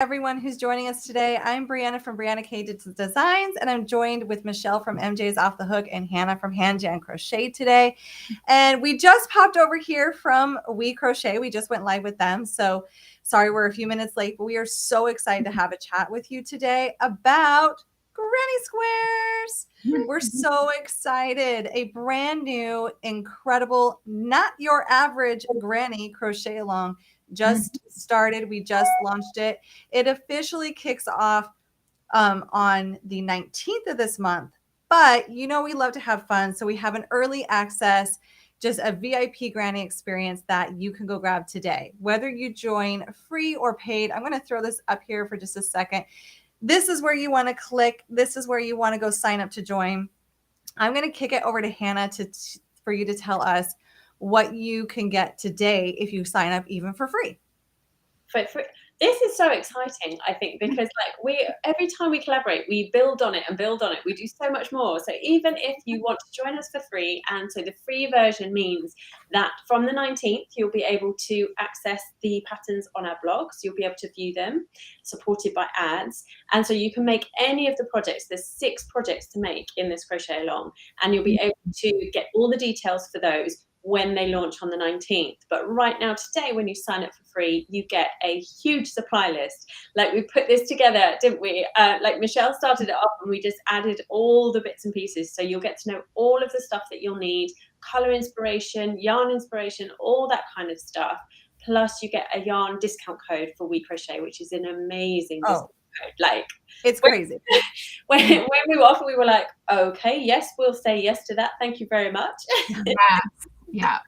everyone who's joining us today. I'm Brianna from Brianna K Designs, and I'm joined with Michelle from MJ's Off the Hook and Hannah from Hand Jam Crochet today. And we just popped over here from We Crochet. We just went live with them. So sorry we're a few minutes late, but we are so excited to have a chat with you today about granny squares. We're so excited. A brand new, incredible, not your average granny crochet along just started. We just launched it. It officially kicks off on the 19th of this month. But you know, we love to have fun. So we have an early access, just a VIP granny experience that you can go grab today. Whether you join free or paid, I'm going to throw this up here for just a second. This is where you want to click. This is where you want to go sign up to join. I'm going to kick it over to Hannah for you to tell us what you can get today if you sign up even for free. This is so exciting, I think, because every time we collaborate, we build on it and build on it. We do so much more. So even if you want to join us for free, and so the free version means that from the 19th, you'll be able to access the patterns on our blog. So you'll be able to view them, supported by ads. And so you can make any of the projects. There's 6 projects to make in this crochet along, and you'll be able to get all the details for those when they launch on the 19th. But right now, today, when you sign up for free, you get a huge supply list. Like, we put this together, didn't we? Like, Michelle started it off and we just added all the bits and pieces. So you'll get to know all of the stuff that you'll need, color inspiration, yarn inspiration, all that kind of stuff. Plus you get a yarn discount code for We Crochet, which is an amazing discount code. Like, it's crazy. When we were off, we were like, okay, yes, we'll say yes to that. Thank you very much. Yeah.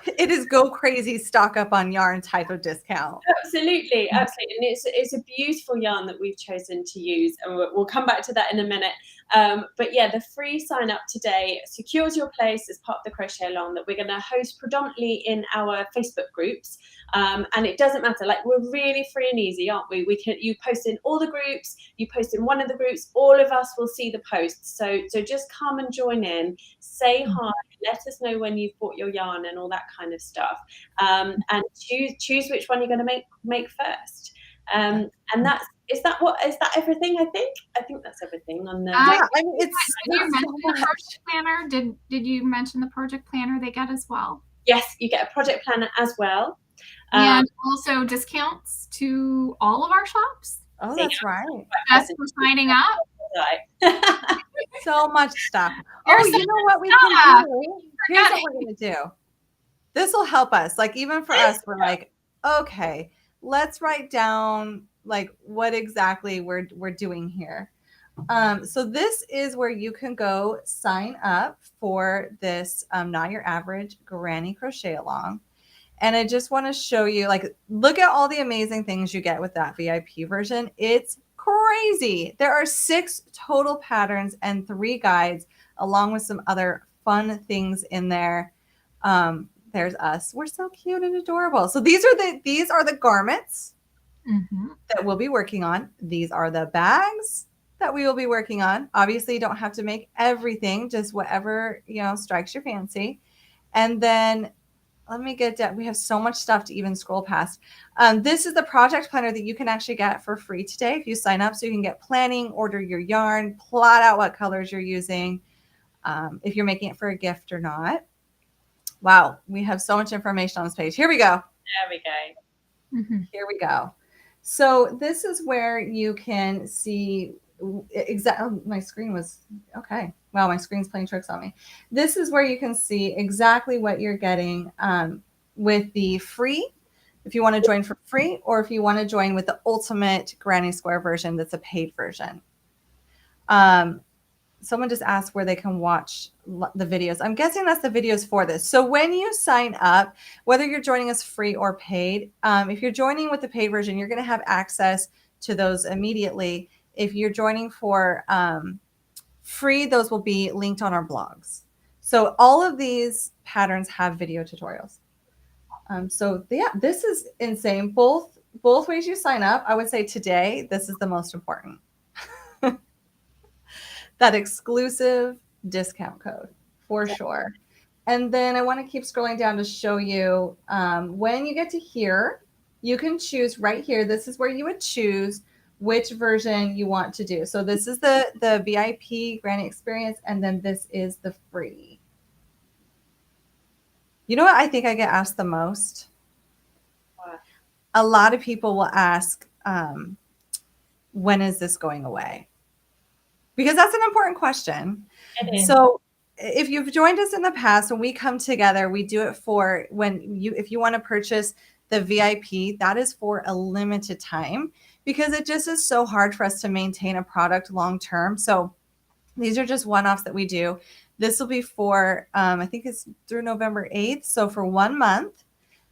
It is go crazy, stock up on yarn type of discount. Absolutely. And it's a beautiful yarn that we've chosen to use, and we'll come back to that in a minute. But yeah, the free sign up today secures your place as part of the crochet along that we're going to host predominantly in our Facebook groups. And it doesn't matter, like, we're really free and easy, aren't we? You post in all the groups, you post in one of the groups, all of us will see the posts. So just come and join in, say hi, let us know when you've bought your yarn and all that kind of stuff. And choose which one you're going to make first. And is that everything? I think that's everything on the did you mention the project planner? Did you mention the project planner they get as well? Yes, you get a project planner as well. And also discounts to all of our shops. Oh, that's right. Just for signing up. So much stuff. You know what we can do? Here's what we're going to do. This will help us. Like, even for us, we're like, okay, let's write down like what exactly we're doing here. So this is where you can go sign up for this Not Your Average Granny Crochet Along. And I just want to show you, like, look at all the amazing things you get with that VIP version. It's crazy. There are 6 total patterns and 3 guides, along with some other fun things in there. There's us. We're so cute and adorable. So these are the garments that we'll be working on. These are the bags that we will be working on. Obviously, you don't have to make everything, just whatever, strikes your fancy. And then let me get down. We have so much stuff to even scroll past. This is the project planner that you can actually get for free today if you sign up. So you can get planning, order your yarn, plot out what colors you're using, if you're making it for a gift or not. Wow, we have so much information on this page. Here we go. There we go. Here we go. So this is where you can see exactly. My screen was okay. Wow, my screen's playing tricks on me. This is where you can see exactly what you're getting with the free, if you want to join for free, or if you want to join with the ultimate Granny Square version that's a paid version. Someone just asked where they can watch the videos. I'm guessing that's the videos for this. So when you sign up, whether you're joining us free or paid, if you're joining with the paid version, you're going to have access to those immediately. If you're joining for free, those will be linked on our blogs. So all of these patterns have video tutorials. So yeah, this is insane. Both ways you sign up, I would say today, this is the most important. That exclusive discount code for sure. And then I want to keep scrolling down to show you when you get to here, you can choose right here. This is where you would choose which version you want to do. So this is the VIP Granny Experience, and then this is the free. You know what I think I get asked the most? Wow. A lot of people will ask, when is this going away? Because that's an important question. So if you've joined us in the past, when we come together, we do it for if you want to purchase the VIP, that is for a limited time, because it just is so hard for us to maintain a product long term. So these are just one-offs that we do. This will be for, I think it's through November 8th. So for 1 month,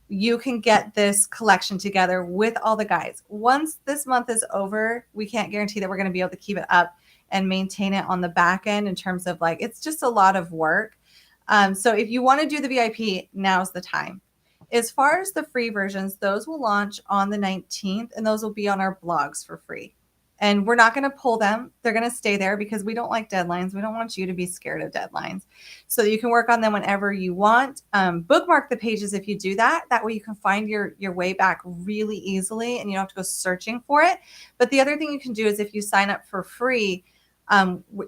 you can get this collection together with all the guides. Once this month is over, we can't guarantee that we're going to be able to keep it up and maintain it on the back end in terms of like, it's just a lot of work. So if you want to do the VIP, now's the time. As far as the free versions, those will launch on the 19th, and those will be on our blogs for free. And we're not going to pull them. They're going to stay there because we don't like deadlines. We don't want you to be scared of deadlines. So you can work on them whenever you want. Bookmark the pages if you do that. That way you can find your way back really easily, and you don't have to go searching for it. But the other thing you can do is if you sign up for free,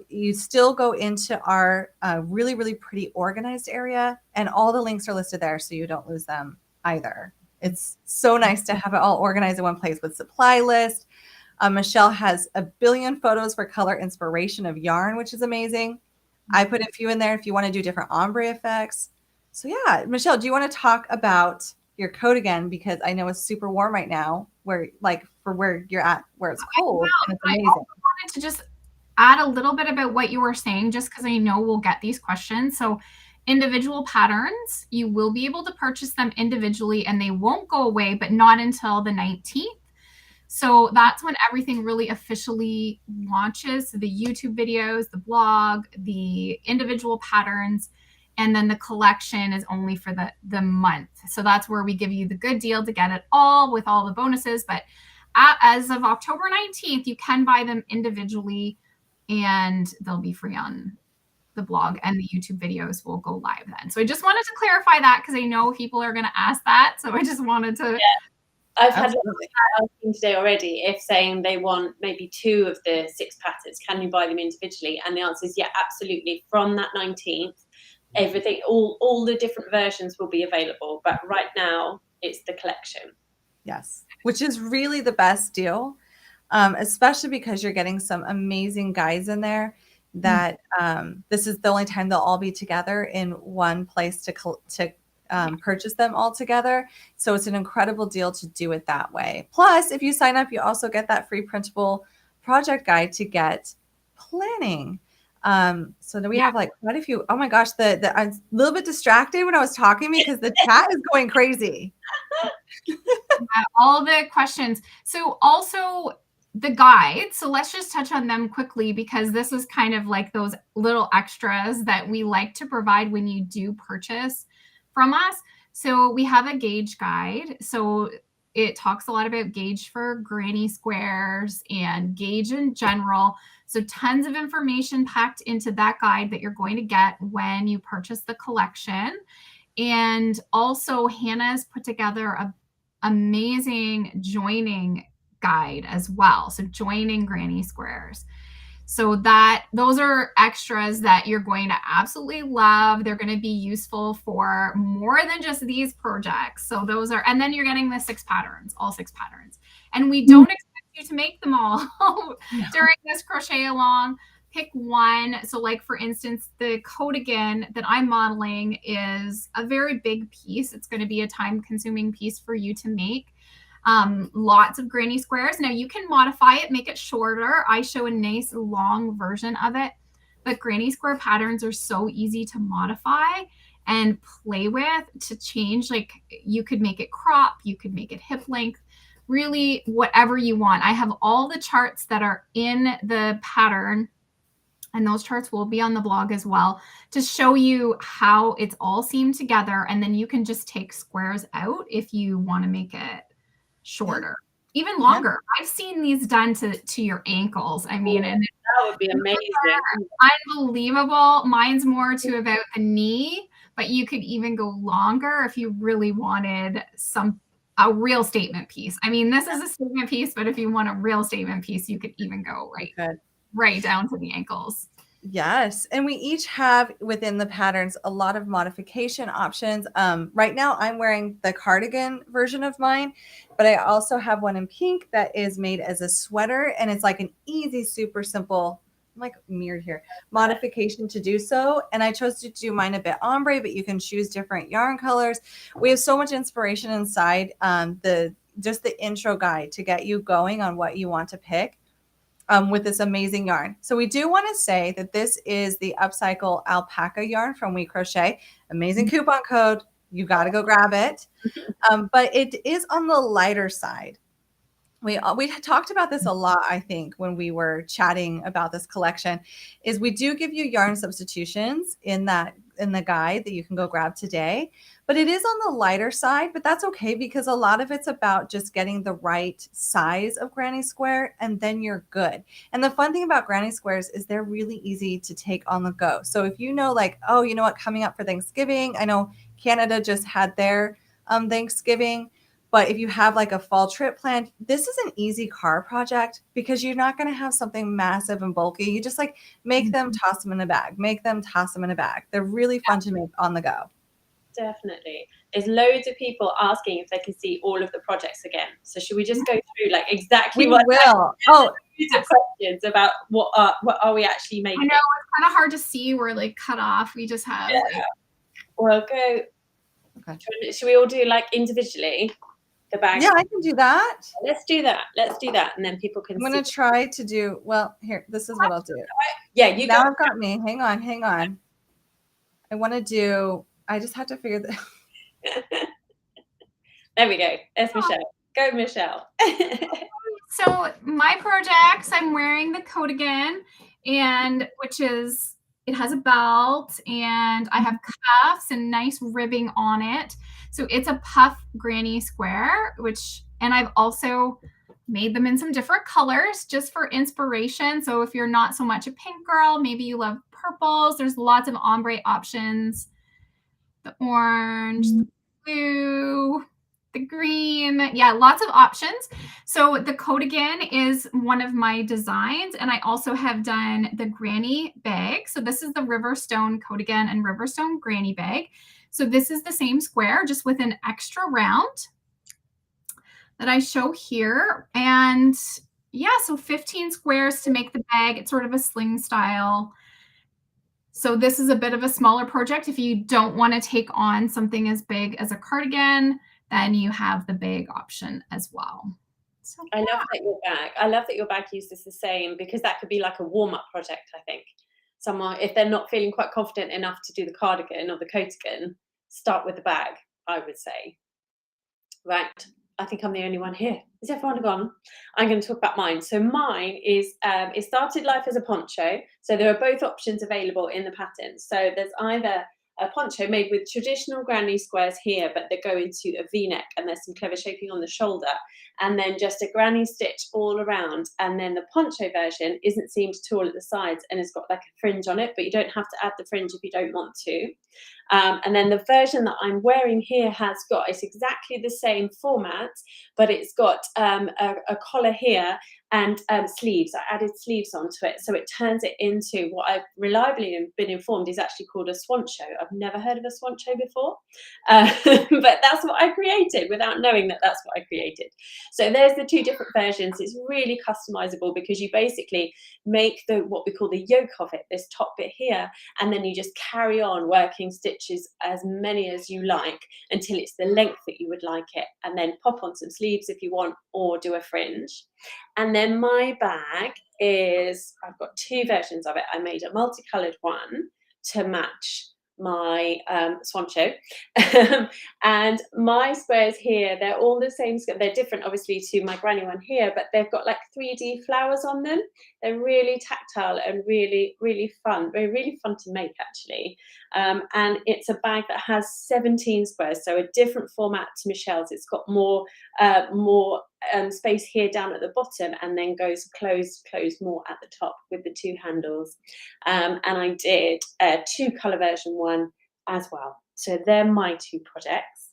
you still go into our really, really pretty organized area, and all the links are listed there so you don't lose them either. It's so nice to have it all organized in one place with supply list. Michelle has a billion photos for color inspiration of yarn, which is amazing. I put a few in there if you want to do different ombre effects. So yeah, Michelle, do you want to talk about your coat again? Because I know it's super warm right now, where you're at, where it's cold, and it's amazing. I also wanted to just add a little bit about what you were saying, just because I know we'll get these questions. So individual patterns, you will be able to purchase them individually, and they won't go away, but not until the 19th. So that's when everything really officially launches. So the YouTube videos, the blog, the individual patterns, and then the collection is only for the month. So that's where we give you the good deal to get it all with all the bonuses. But as of October 19th, you can buy them individually, and they'll be free on the blog, and the YouTube videos will go live then. So I just wanted to clarify that, because I know people are going to ask that. So I just wanted to... I've had asking today already if saying they want maybe 2 of the 6 patterns, can you buy them individually? And the answer is yeah, absolutely. From that 19th, everything, all the different versions will be available. But right now, it's the collection. Yes, which is really the best deal, especially because you're getting some amazing guides in there that this is the only time they'll all be together in one place to purchase them all together. So it's an incredible deal to do it that way. Plus, if you sign up, you also get that free printable project guide to get planning. So then we have like quite a few. Oh my gosh, I'm a little bit distracted when I was talking because the chat is going crazy. All the questions. So also the guide. So let's just touch on them quickly, because this is kind of like those little extras that we like to provide when you do purchase from us. So we have a gauge guide. So it talks a lot about gauge for granny squares and gauge in general. So tons of information packed into that guide that you're going to get when you purchase the collection. And also Hannah's put together a amazing joining guide as well. So joining granny squares. So those are extras that you're going to absolutely love. They're going to be useful for more than just these projects. So those are, and then you're getting the 6 patterns, all 6 patterns. And we don't expect you to make them all during this crochet along. Pick one. So like, for instance, the coat-again that I'm modeling is a very big piece. It's going to be a time-consuming piece for you to make. Lots of granny squares. Now you can modify it, make it shorter. I show a nice long version of it, but granny square patterns are so easy to modify and play with, to change. Like, you could make it crop, you could make it hip length, really whatever you want. I have all the charts that are in the pattern, and those charts will be on the blog as well, to show you how it's all seamed together. And then you can just take squares out if you want to make it shorter, even longer. I've seen these done to your ankles. I mean, and that would be amazing. Unbelievable. Mine's more to about the knee, but you could even go longer if you really wanted some a real statement piece. I mean, this is a statement piece, but if you want a real statement piece, you could even go right down to the ankles. Yes. And we each have within the patterns a lot of modification options. Right now I'm wearing the cardigan version of mine, but I also have one in pink that is made as a sweater, and it's like an easy, super simple, I'm like mirrored here, modification to do so. And I chose to do mine a bit ombre, but you can choose different yarn colors. We have so much inspiration inside just the intro guide to get you going on what you want to pick. With this amazing yarn. So we do want to say that this is the upcycle alpaca yarn from We Crochet. Amazing coupon code. You got to go grab it. But it is on the lighter side. We talked about this a lot, I think, when we were chatting about this collection, is we do give you yarn substitutions in the guide that you can go grab today, but it is on the lighter side, but that's okay because a lot of it's about just getting the right size of granny square and then you're good. And the fun thing about granny squares is they're really easy to take on the go. So if you know, like, oh, you know what, coming up for Thanksgiving, I know Canada just had their Thanksgiving. But if you have like a fall trip planned, this is an easy car project because you're not going to have something massive and bulky. You just like make them, toss them in a bag, make them, toss them in a bag. They're really fun to make on the go. Definitely. There's loads of people asking if they can see all of the projects again. So should we just go through like exactly what? We will. Questions about what are we actually making? I know it's kind of hard to see. We're like cut off. We just have. Yeah. We'll go. Okay. Should we all do like individually? The bag. Yeah, I can do that. Let's do that, and then people can. I'm gonna try to do well. Here, this is what I'll do. Yeah, you now I've got me. Hang on. I want to do. I just have to figure that. There we go. There's Michelle. Go, Michelle. So my projects, I'm wearing the coat again, and which is it has a belt and I have cuffs and nice ribbing on it. So it's a puff granny square, and I've also made them in some different colors just for inspiration. So if you're not so much a pink girl, maybe you love purples, there's lots of ombre options. The orange, the blue, the green, yeah, lots of options. So the coat again is one of my designs, and I also have done the granny bag. So this is the Riverstone coat again and Riverstone granny bag. So this is the same square, just with an extra round that I show here. And yeah, so 15 squares to make the bag. It's sort of a sling style. So this is a bit of a smaller project. If you don't want to take on something as big as a cardigan, then you have the big option as well. So, I love that your bag uses the same, because that could be like a warm-up project, I think. Someone, if they're not feeling quite confident enough to do the cardigan or the coatigan, start with the bag, I would say. Right. I think I'm the only one here. Is everyone gone? I'm going to talk about mine. So mine is, it started life as a poncho. So there are both options available in the pattern. So there's either a poncho made with traditional granny squares here, but they go into a V-neck and there's some clever shaping on the shoulder, and then just a granny stitch all around. And then the poncho version isn't seamed at all at the sides and it's got like a fringe on it, but you don't have to add the fringe if you don't want to. And then the version that I'm wearing here it's exactly the same format, but it's got a collar here and sleeves. I added sleeves onto it, so it turns it into what I've reliably been informed is actually called a swancho. I've never heard of a swancho before, but that's what I created without knowing that that's what I created. So there's the two different versions. It's really customizable because you basically make what we call the yoke of it, this top bit here, and then you just carry on working stitches as many as you like until it's the length that you would like it, and then pop on some sleeves if you want, or do a fringe. And then my bag I've got two versions of it. I made a multicolored one to match my swancho, and my squares here, they're all the same. They're different obviously to my granny one here, but they've got like 3D flowers on them. They're really tactile and really fun, really fun to make actually. And it's a bag that has 17 squares, so a different format to Michelle's. It's got more space here down at the bottom, and then goes closed more at the top with the two handles. And I did a 2-color version one as well. So they're my two projects.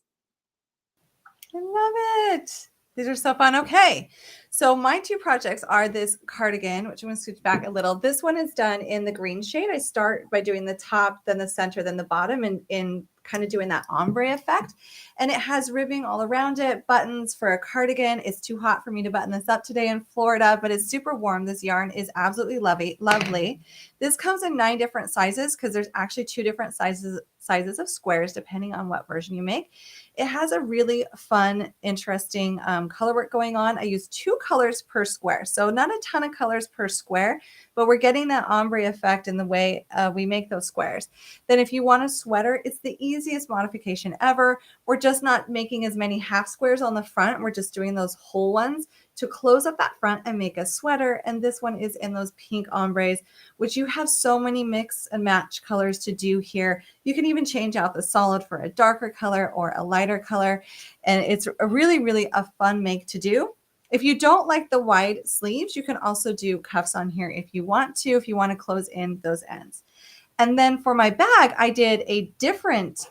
I love it. These are so fun. Okay. So my two projects are this cardigan, which I'm going to switch back a little. This one is done in the green shade. I start by doing the top, then the center, then the bottom, and in kind of doing that ombre effect. And it has ribbing all around it, buttons for a cardigan. It's too hot for me to button this up today in Florida, but it's super warm. This yarn is absolutely lovely. This comes in 9 different sizes because there's actually 2 different sizes of squares depending on what version you make. It has a really fun, interesting color work going on. I use 2 colors per square, so not a ton of colors per square, but we're getting that ombre effect in the way we make those squares. Then if you want a sweater, it's the easiest modification ever. We're just not making as many half squares on the front. We're just doing those whole ones to close up that front and make a sweater. And this one is in those pink ombres, which you have so many mix and match colors to do here. You can even change out the solid for a darker color or a lighter color. And it's a really a fun make to do. If you don't like the wide sleeves, you can also do cuffs on here if you want to close in those ends. And then for my bag, I did a different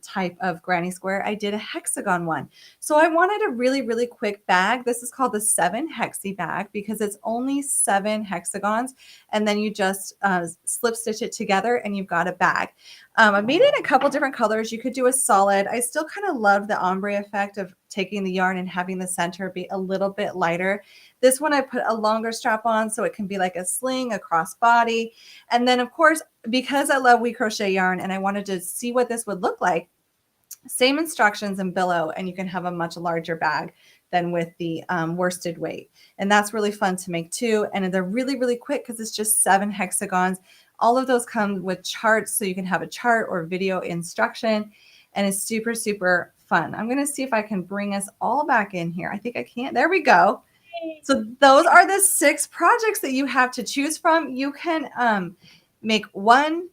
type of granny square. I did a hexagon one. So I wanted a really quick bag. This is called the 7 hexi bag because it's only 7 hexagons. And then you just slip stitch it together and you've got a bag. I made it in a couple different colors. You could do a solid. I still kind of love the ombre effect of taking the yarn and having the center be a little bit lighter. This one I put a longer strap on so it can be like a sling, a crossbody. And then of course, because I love We Crochet yarn and I wanted to see what this would look like, same instructions in billow, and you can have a much larger bag than with the worsted weight. And that's really fun to make too. And they're really quick because it's just 7 hexagons. All of those come with charts, so you can have a chart or video instruction. And it's super fun. I'm going to see if I can bring us all back in here. I think I can. There we go. So those are the 6 projects that you have to choose from. You can make 1,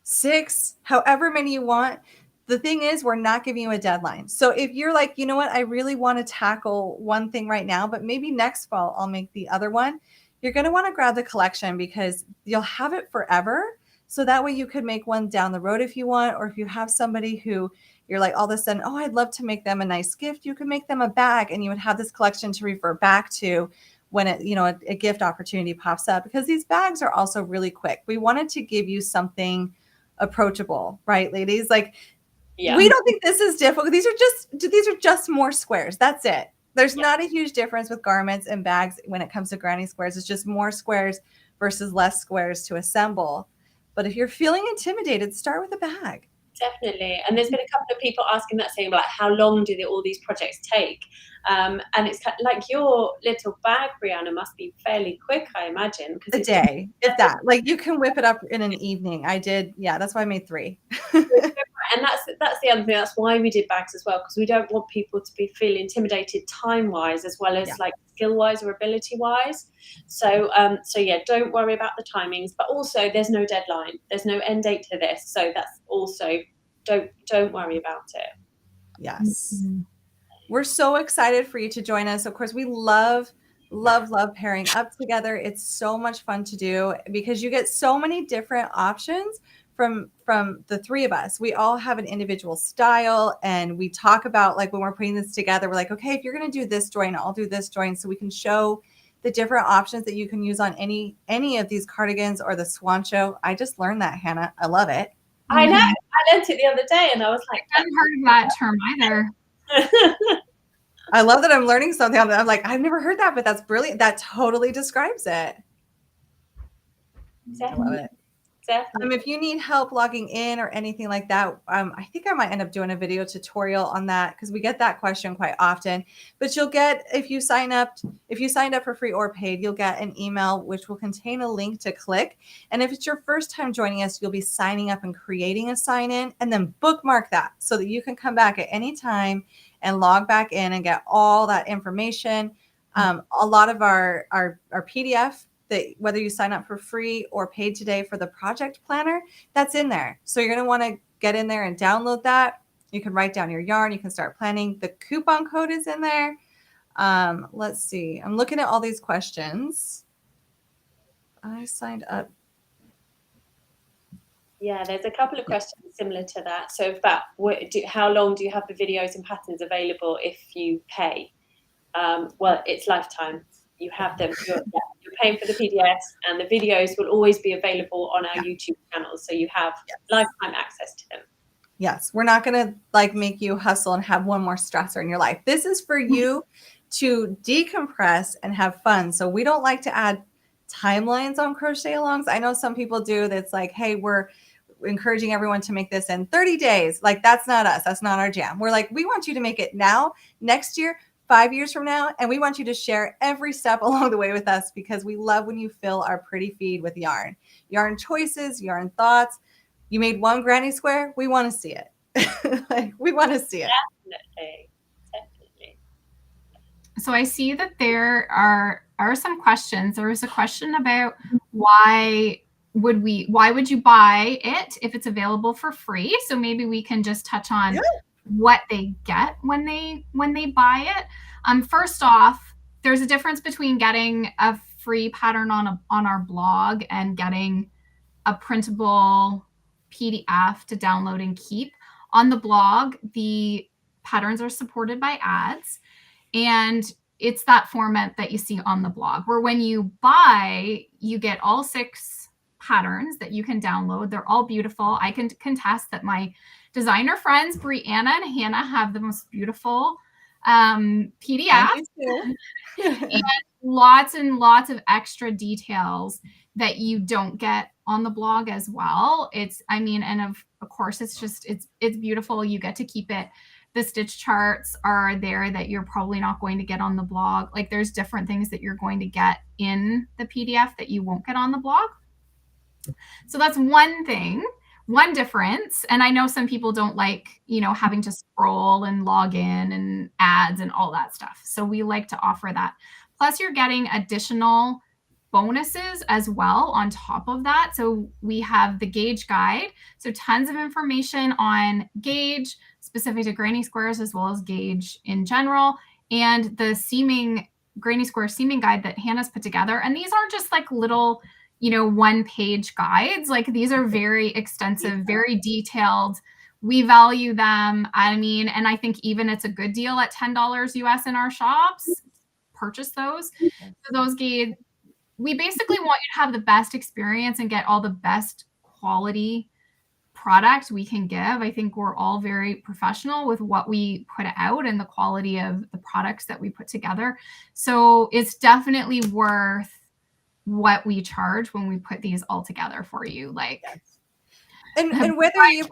6, however many you want. The thing is, we're not giving you a deadline. So if you're like, you know what, I really want to tackle one thing right now, but maybe next fall I'll make the other one, you're going to want to grab the collection because you'll have it forever. So that way you could make one down the road if you want, or if you have somebody who you're like all of a sudden, oh, I'd love to make them a nice gift, you can make them a bag and you would have this collection to refer back to when it, you know, a gift opportunity pops up, because these bags are also really quick. We wanted to give you something approachable, right, ladies? Like, yeah. We don't think this is difficult. These are just more squares. That's it. There's not a huge difference with garments and bags when it comes to granny squares. It's just more squares versus less squares to assemble. But if you're feeling intimidated, start with a bag. Definitely. And there's been a couple of people asking that, saying like, how long do all these projects take? And it's kind of like your little bag, Brianna, must be fairly quick, I imagine. A day, if that. Like you can whip it up in an evening. I did. Yeah, that's why I made 3. And that's the other thing. That's why we did bags as well, because we don't want people to be feeling intimidated time-wise as well as like skill-wise or ability-wise. So yeah, don't worry about the timings, but also there's no deadline. There's no end date to this. So that's also, don't worry about it. Yes. Mm-hmm. We're so excited for you to join us. Of course, we love pairing up together. It's so much fun to do because you get so many different options from the 3 of us. We all have an individual style, and we talk about, like, when we're putting this together, we're like, okay, if you're going to do this join, I'll do this join, so we can show the different options that you can use on any of these cardigans or the swan show. I just learned that, Hannah. I love it. I know. I learned it the other day, and I was like, I haven't heard of that term either. I love that I'm learning something. I'm like, I've never heard that, but that's brilliant. That totally describes it. Definitely. I love it. Definitely. If you need help logging in or anything like that, I think I might end up doing a video tutorial on that, because we get that question quite often. But you'll get, if you signed up for free or paid, you'll get an email which will contain a link to click. And if it's your first time joining us, you'll be signing up and creating a sign in, and then bookmark that so that you can come back at any time and log back in and get all that information. A lot of our PDF, that whether you sign up for free or paid today for the project planner, that's in there. So you're going to want to get in there and download that. You can write down your yarn. You can start planning. The coupon code is in there. Let's see. I'm looking at all these questions. I signed up. Yeah, there's a couple of questions similar to that. So about how long do you have the videos and patterns available if you pay? Well, it's lifetime. You have them. You're paying for the PDFs, and the videos will always be available on our YouTube channels. So you have lifetime access to them. Yes, we're not going to like make you hustle and have one more stressor in your life. This is for you to decompress and have fun. So we don't like to add timelines on crochet alongs. I know some people do. That's like, hey, we're encouraging everyone to make this in 30 days. Like, that's not us. That's not our jam. We're like, we want you to make it now, next year, 5 years from now, and we want you to share every step along the way with us, because we love when you fill our pretty feed with yarn choices, yarn thoughts. You made one granny square. We want to see it. Like, we want to see it. Definitely. So I see that there are some questions. There was a question about why would you buy it if it's available for free? So maybe we can just touch on what they get when they buy it. First off, there's a difference between getting a free pattern on our blog and getting a printable PDF to download and keep. On the blog, the patterns are supported by ads, and it's that format that you see on the blog, where when you buy, you get all 6 patterns that you can download. They're all beautiful. I can contest that my designer friends, Brianna and Hannah, have the most beautiful PDFs. And lots and lots of extra details that you don't get on the blog as well. And of course, it's beautiful. You get to keep it. The stitch charts are there that you're probably not going to get on the blog. Like, there's different things that you're going to get in the PDF that you won't get on the blog. So that's one thing, one difference. And I know some people don't like, having to scroll and log in and ads and all that stuff. So we like to offer that. Plus, you're getting additional bonuses as well on top of that. So we have the gauge guide. So tons of information on gauge specific to granny squares, as well as gauge in general, and the granny square seaming guide that Hannah's put together. And these aren't just like little, 1-page guides. Like, these are very extensive, very detailed. We value them. And I think even it's a good deal at $10 US in our shops. Purchase those. So those guides, we basically want you to have the best experience and get all the best quality product we can give. I think we're all very professional with what we put out and the quality of the products that we put together. So it's definitely worth what we charge when we put these all together for you. And whether you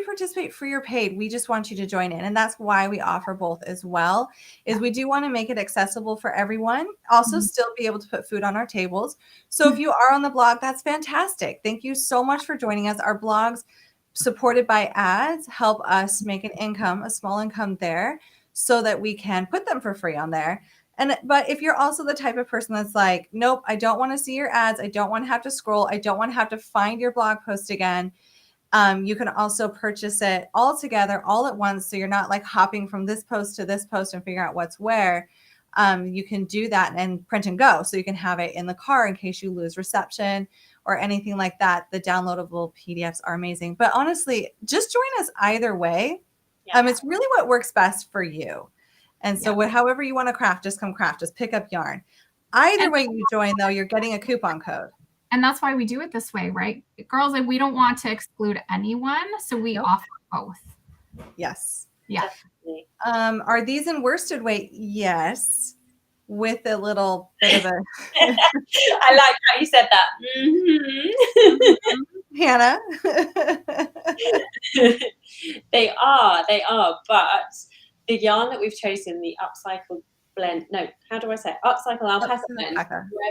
participate free or paid, we just want you to join in. And that's why we offer both as well, is we do want to make it accessible for everyone. Also still be able to put food on our tables. So if you are on the blog, that's fantastic. Thank you so much for joining us. Our blogs, supported by ads, help us make an income, a small income there, so that we can put them for free on there. But if you're also the type of person that's like, nope, I don't want to see your ads. I don't want to have to scroll. I don't want to have to find your blog post again. You can also purchase it all together, all at once. So you're not like hopping from this post to this post and figuring out what's where. You can do that and print and go. So you can have it in the car in case you lose reception or anything like that. The downloadable PDFs are amazing. But honestly, just join us either way. It's really what works best for you. And so however you want to craft, just come craft, just pick up yarn. Either way you join, though, you're getting a coupon code. And that's why we do it this way, right? Girls, we don't want to exclude anyone. So we offer both. Yes. Yeah. Are these in worsted weight? Yes. With a little bit of a... I like how you said that. Mm-hmm. Hannah? They are. But the yarn that we've chosen, the upcycled blend, upcycle alpaca blend.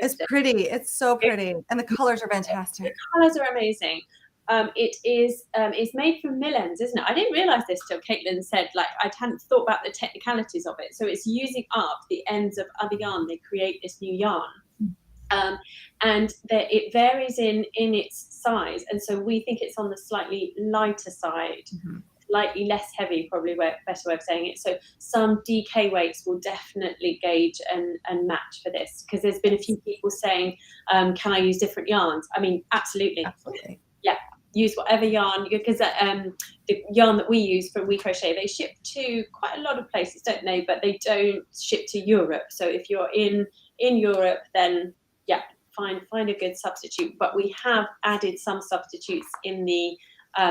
It's pretty. It's so pretty. And the colors are fantastic. The colors are amazing. It's made from mill ends, isn't it? I didn't realize this till Caitlin said, I hadn't thought about the technicalities of it. So it's using up the ends of other yarn. They create this new yarn. And it varies in its size. And so we think it's on the slightly lighter side slightly less heavy, probably better way of saying it. So some DK weights will definitely gauge and match for this, because there's been a few people saying, can I use different yarns? I mean, absolutely. Yeah, use whatever yarn, because the yarn that we use from We Crochet, they ship to quite a lot of places, don't they? But they don't ship to Europe. So if you're in Europe, then yeah, find a good substitute. But we have added some substitutes in the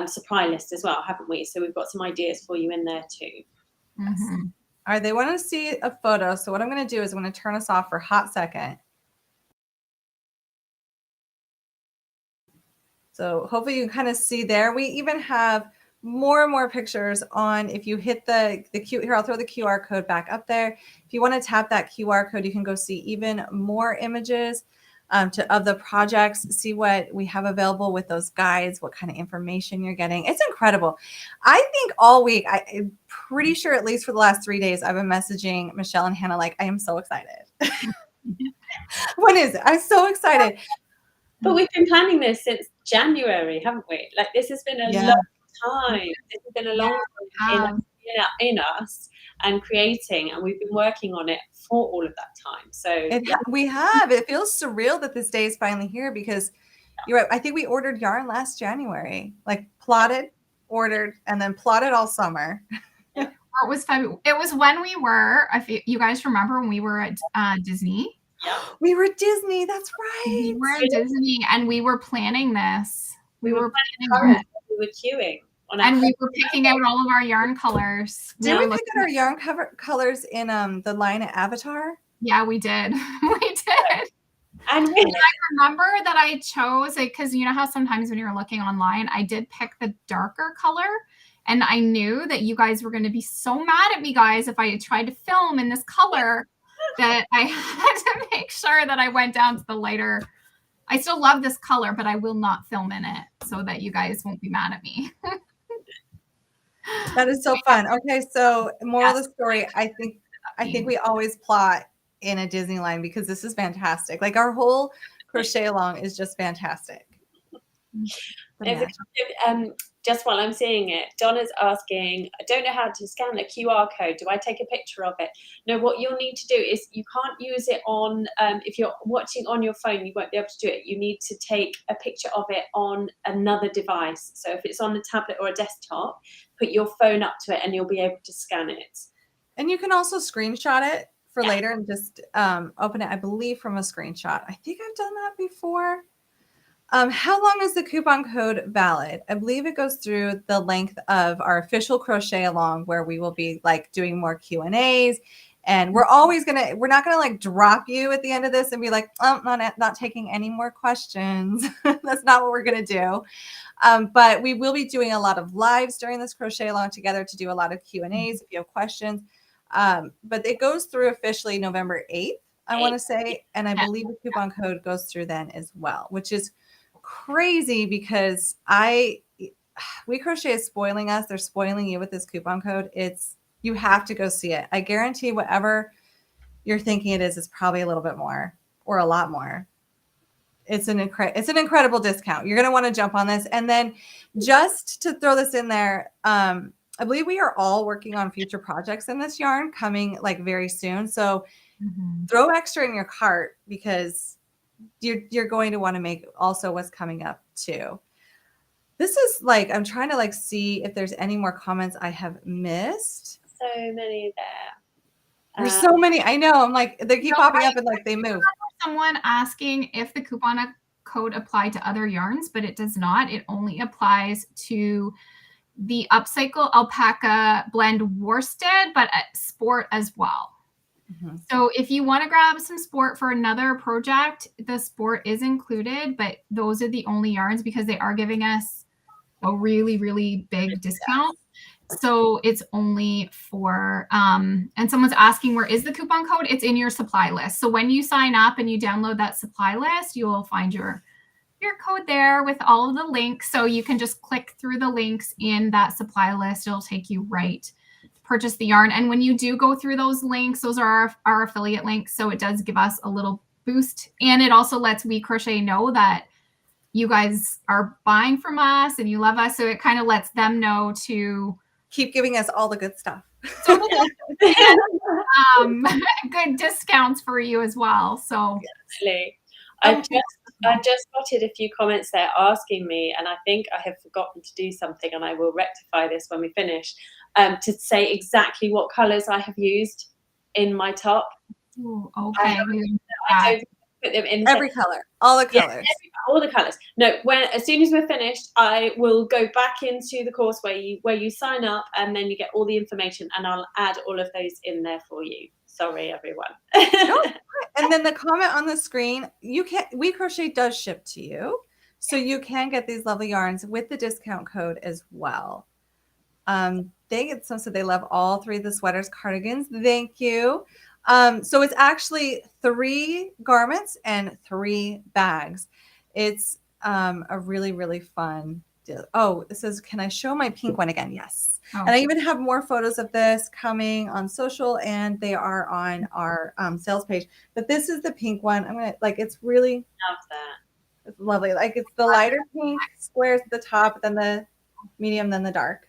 supply list as well, haven't we? So we've got some ideas for you in there too. Mm-hmm. All right, they want to see a photo. So what I'm going to do is I'm going to turn us off for a hot second. So hopefully you can kind of see there. We even have more and more pictures on, if you hit the here, I'll throw the QR code back up there. If you want to tap that QR code, you can go see even more images of the projects, see what we have available with those guides, what kind of information you're getting. It's incredible. I think all week, I'm pretty sure at least for the last 3 days, I've been messaging Michelle and Hannah like, I am so excited. When is it? I'm so excited. But we've been planning this since January, haven't we? Like, this has been a long time. This has been a long time in us and creating, and we've been working on it for all of that time. So we have. It feels surreal that this day is finally here, because you're right. I think we ordered yarn last January, like plotted, ordered, and then plotted all summer. It was fun. It was when we were, if you guys remember, when we were at Disney. Yeah. We were at Disney. That's right. We were at Disney, and we were planning this. We were queuing. And we were picking out all of our yarn colors. Did we pick out our yarn colors in the line at Avatar? Yeah, we did. We did. And I remember that I chose it because you know how sometimes when you're looking online, I did pick the darker color. And I knew that you guys were going to be so mad at me, guys, if I tried to film in this color, that I had to make sure that I went down to the lighter. I still love this color, but I will not film in it so that you guys won't be mad at me. That is so fun. Okay, so moral of the story, I think we always plot in a Disney line because this is fantastic. Like our whole crochet along is just fantastic. Just while I'm seeing it, Donna's asking, I don't know how to scan a QR code. Do I take a picture of it? No, what you'll need to do is you can't use it on, if you're watching on your phone, you won't be able to do it. You need to take a picture of it on another device. So if it's on a tablet or a desktop, put your phone up to it and you'll be able to scan it. And you can also screenshot it for later and just open it, I believe, from a screenshot. I think I've done that before. How long is the coupon code valid? I believe it goes through the length of our official crochet along, where we will be like doing more Q&As, and we're not gonna like drop you at the end of this and be like, oh, not taking any more questions. That's not what we're gonna do. But we will be doing a lot of lives during this crochet along together to do a lot of Q&As if you have questions. But it goes through officially November 8th, I want to say, and I believe the coupon code goes through then as well, which is crazy because We Crochet is spoiling us. They're spoiling you with this coupon code. You have to go see it. I guarantee whatever you're thinking it is probably a little bit more or a lot more. It's an incredible discount. You're going to want to jump on this. And then just to throw this in there, I believe we are all working on future projects in this yarn coming like very soon. So throw extra in your cart because you're going to want to make also what's coming up too. This is like, I'm trying to like see if there's any more comments I have missed. So many there. There's so many. I know. I'm like, they keep popping up and like they move. Someone asking if the coupon code applied to other yarns, but it does not. It only applies to the Upcycle Alpaca Blend Worsted, but at Sport as well. So if you want to grab some Sport for another project, the Sport is included, but those are the only yarns because they are giving us a really, really big discount. So it's only for, and someone's asking, where is the coupon code? It's in your supply list. So when you sign up and you download that supply list, you will find your code there with all of the links. So you can just click through the links in that supply list. It'll take you right to purchase the yarn. And when you do go through those links, those are our affiliate links. So it does give us a little boost. And it also lets We Crochet know that you guys are buying from us and you love us. So it kind of lets them know to keep giving us all the good stuff. So good discounts for you as well. So Absolutely. I've just spotted a few comments there asking me, and I think I have forgotten to do something, and I will rectify this when we finish, to say exactly what colours I have used in my top. ooh, okay. I don't put them in Every color, all the colors. Yeah, all the colours. No, as soon as we're finished, I will go back into the course where you sign up, and then you get all the information, and I'll add all of those in there for you. Sorry, everyone. No, and then the comment on the screen, We Crochet does ship to you, so you can get these lovely yarns with the discount code as well. So they love all 3 of the sweaters, cardigans. Thank you. So it's actually 3 garments and 3 bags. It's a really, really fun deal. Oh, it says, can I show my pink one again? Yes. Oh. And I even have more photos of this coming on social, and they are on our sales page. But this is the pink one. I'm gonna it's really love that. It's lovely. It's the lighter pink squares at the top, then the medium, then the dark.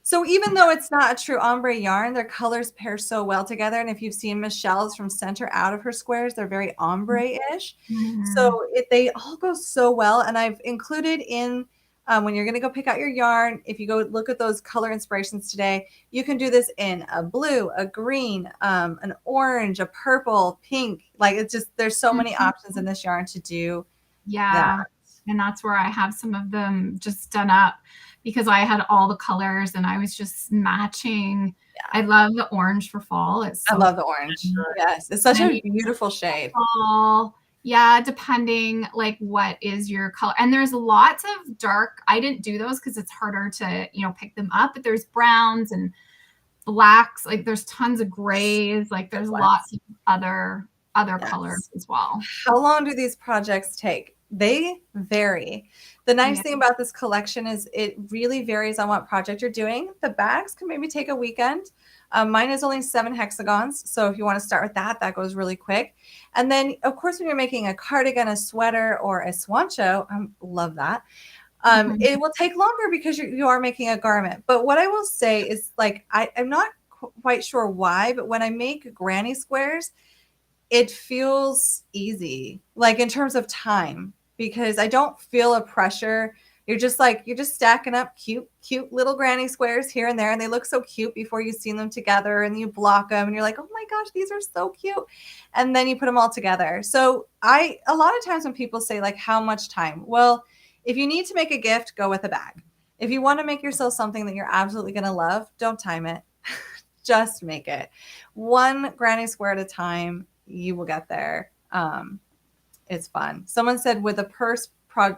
So even though it's not a true ombre yarn, their colors pair so well together. And if you've seen Michelle's from center out of her squares, they're very ombre-ish. Mm-hmm. So they all go so well. And I've included in when you're going to go pick out your yarn, if you go look at those color inspirations today, you can do this in a blue, a green, an orange, a purple, pink. It's just, there's so many options in this yarn to do. Yeah. That. And that's where I have some of them just done up, because I had all the colors and I was just matching. Yeah. I love the orange for fall. I love the orange. Yes. It's such a beautiful shade. Fall. Yeah. Depending what is your color. And there's lots of dark. I didn't do those because it's harder to, pick them up, but there's browns and blacks. There's tons of grays. There's lots of other colors as well. How long do these projects take? They vary. The nice thing about this collection is it really varies on what project you're doing. The bags can maybe take a weekend. Mine is only 7 hexagons. So if you want to start with that, that goes really quick. And then, of course, when you're making a cardigan, a sweater, or a swancho, love that. It will take longer because you are making a garment. But what I will say is, I'm not quite sure why, but when I make granny squares, it feels easy, in terms of time, because I don't feel a pressure. You're just stacking up cute little granny squares here and there. And they look so cute before you've seen them together, and you block them and you're like, oh my gosh, these are so cute. And then you put them all together. So a lot of times when people say how much time? Well, if you need to make a gift, go with a bag. If you want to make yourself something that you're absolutely going to love, don't time it. Just make it. 1 granny square at a time. You will get there. It's fun. Someone said, would the purse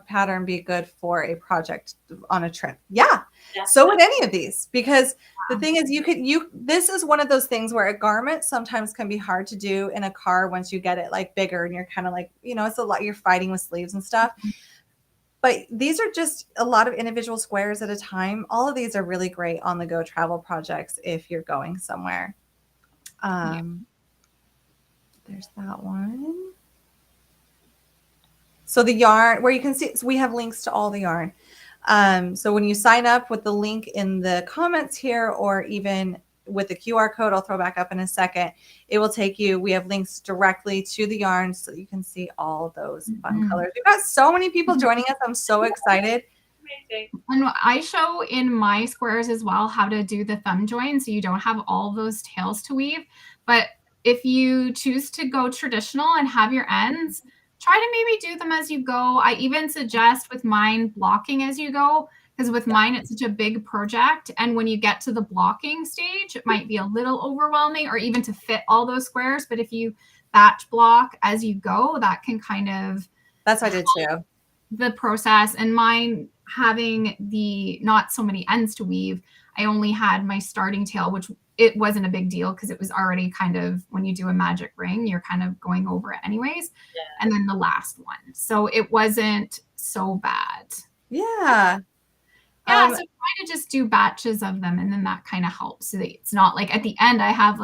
pattern be good for a project on a trip? Yeah. So would any of these, because the thing is, this is one of those things where a garment sometimes can be hard to do in a car once you get it bigger, and you're kind of it's a lot, you're fighting with sleeves and stuff. But these are just a lot of individual squares at a time. All of these are really great on the go travel projects if you're going somewhere. There's that one. So the yarn, where you can see, so we have links to all the yarn. So when you sign up with the link in the comments here, or even with the QR code, I'll throw back up in a second, it will take you, we have links directly to the yarns so you can see all those fun colors. We've got so many people joining us. I'm so excited. Amazing. And I show in my squares as well how to do the thumb join, so you don't have all those tails to weave. But if you choose to go traditional and have your ends, try to maybe do them as you go. I even suggest with mine blocking as you go, because with mine, it's such a big project. And when you get to the blocking stage, it might be a little overwhelming, or even to fit all those squares. But if you batch block as you go, that can kind of... That's what I did too. The process. And mine having the not so many ends to weave, I only had my starting tail, which it wasn't a big deal because it was already kind of, when you do a magic ring, you're kind of going over it anyways. Yeah. And then the last one. So it wasn't so bad. Yeah. Yeah. So try to just do batches of them, and then that kind of helps. So that it's not at the end, I have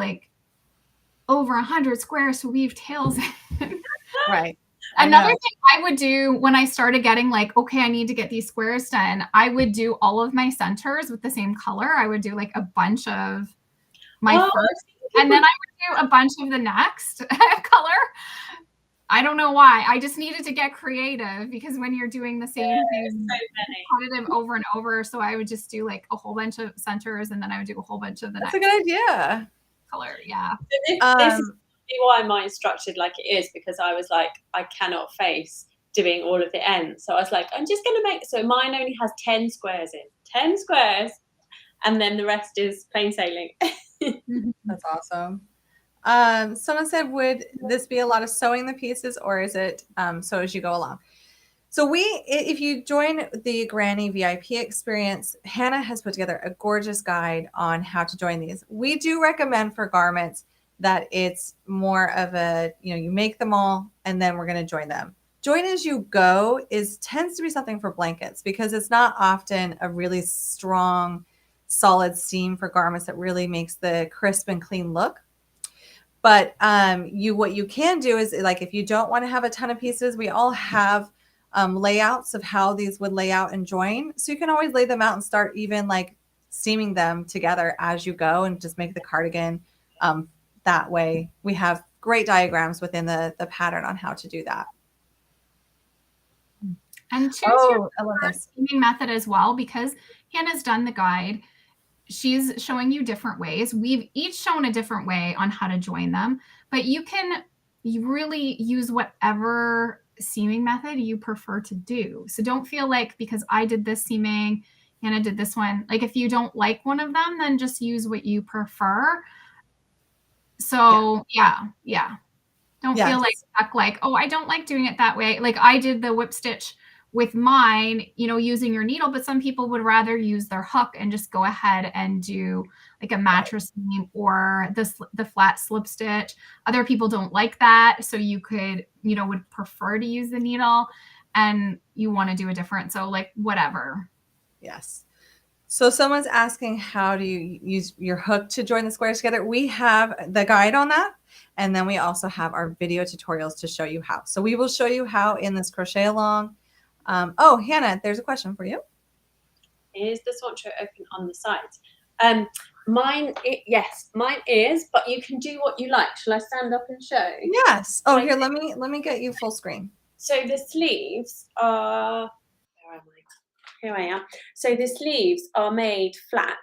over 100 squares to weave tails in. Right. Another thing I would do when I started getting like, okay, I need to get these squares done, I would do all of my centers with the same color. I would do like a bunch of my first, and then I would do a bunch of the next color. I don't know why. I just needed to get creative because when you're doing the same thing, repetitive over and over. So I would just do like a whole bunch of centers, and then I would do a whole bunch of the next. That's a good idea. Color, yeah. This is why mine's structured like it is, because I was like, I cannot face doing all of the ends. So I was like, I'm just going to make, so mine only has 10 squares in, 10 squares, and then the rest is plain sailing. That's awesome. Someone said, would this be a lot of sewing the pieces, or is it sew as you go along? So if you join the Granny VIP experience, Hannah has put together a gorgeous guide on how to join these. We do recommend for garments that it's more of a, you make them all and then we're going to join them. Join as you go tends to be something for blankets because it's not often a really strong, solid seam for garments that really makes the crisp and clean look. But what you can do is, like, if you don't want to have a ton of pieces, we all have layouts of how these would lay out and join. So you can always lay them out and start even like seaming them together as you go and just make the cardigan that way. We have great diagrams within the pattern on how to do that. And choose your seaming method as well, because Hannah's done the guide. She's showing you different ways. We've each shown a different way on how to join them, but you really use whatever seaming method you prefer to do. So don't feel like because I did this seaming, Hannah did this one. Like if you don't like one of them, then just use what you prefer. So yeah. Don't feel like stuck like, oh, I don't like doing it that way. Like I did the whip stitch with mine, using your needle, but some people would rather use their hook and just go ahead and do like a mattress seam or the flat slip stitch. Other people don't like that. So you could, would prefer to use the needle and you want to do a different. So like whatever. Yes. So someone's asking, how do you use your hook to join the squares together? We have the guide on that. And then we also have our video tutorials to show you how. So we will show you how in this crochet along. Hannah, there's a question for you. Is the swatcher open on the sides? Mine is, but you can do what you like. Shall I stand up and show? Yes. Oh, here, let me get you full screen. So the sleeves are, where am I? Here I am. So the sleeves are made flat,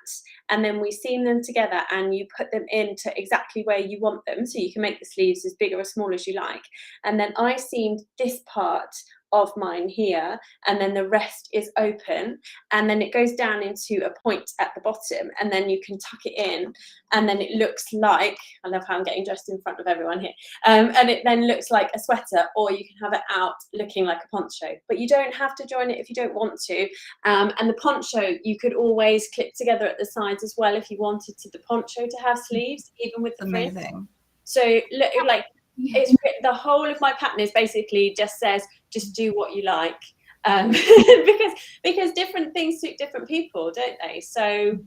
and then we seam them together and you put them into exactly where you want them. So you can make the sleeves as big or as small as you like. And then I seamed this part of mine here, and then the rest is open, and then it goes down into a point at the bottom, and then you can tuck it in, and then it looks like, I love how I'm getting dressed in front of everyone here, and it then looks like a sweater, or you can have it out looking like a poncho, but you don't have to join it if you don't want to. And the poncho you could always clip together at the sides as well if you wanted the poncho to have sleeves, even with the fringe. Amazing. So look, like it's the whole of my pattern is basically just says just do what you like, because different things suit different people, don't they? So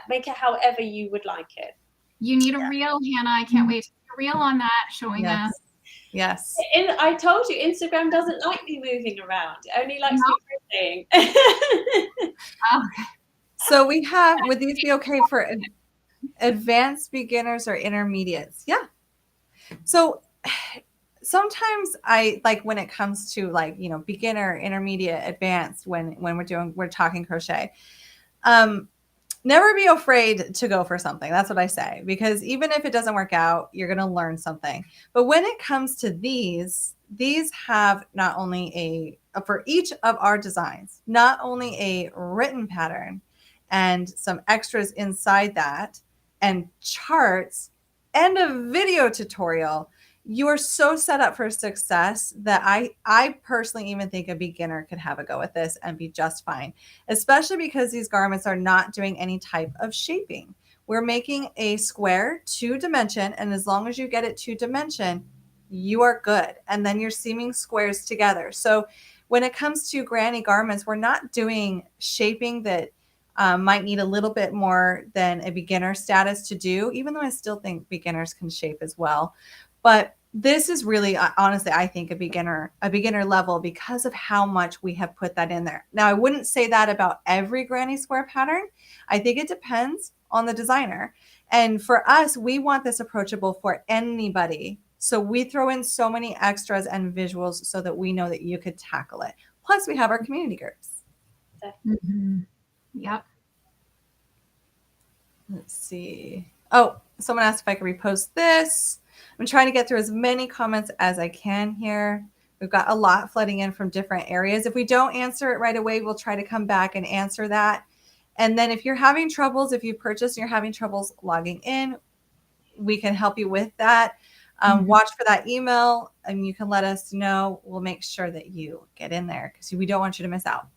make it however you would like it. You need a reel, Hannah. I can't wait to see a reel on that showing us. Yes. I told you Instagram doesn't like me moving around. It only likes me crocheting. Okay. So we have, would these be okay for advanced beginners or intermediates? Yeah. So sometimes I like when it comes to like, beginner, intermediate, advanced, when we're talking crochet, never be afraid to go for something. That's what I say, because even if it doesn't work out, you're going to learn something. But when it comes to these have not only for each of our designs, not only a written pattern and some extras inside that and charts and a video tutorial, you are so set up for success that I personally even think a beginner could have a go at this and be just fine, especially because these garments are not doing any type of shaping. We're making a square 2-dimension, and as long as you get it 2-dimension, you are good. And then you're seaming squares together. So when it comes to granny garments, we're not doing shaping that might need a little bit more than a beginner status to do, even though I still think beginners can shape as well. But this is really, honestly, I think a beginner level because of how much we have put that in there. Now, I wouldn't say that about every granny square pattern. I think it depends on the designer. And for us, we want this approachable for anybody. So we throw in so many extras and visuals so that we know that you could tackle it. Plus, we have our community groups. Mm-hmm. Yep. Let's see. Oh, someone asked if I could repost this. I'm trying to get through as many comments as I can here. We've got a lot flooding in from different areas. If we don't answer it right away, we'll try to come back and answer that. And then if you're having troubles, if you purchase and you're having troubles logging in, we can help you with that. Watch for that email and you can let us know. We'll make sure that you get in there because we don't want you to miss out.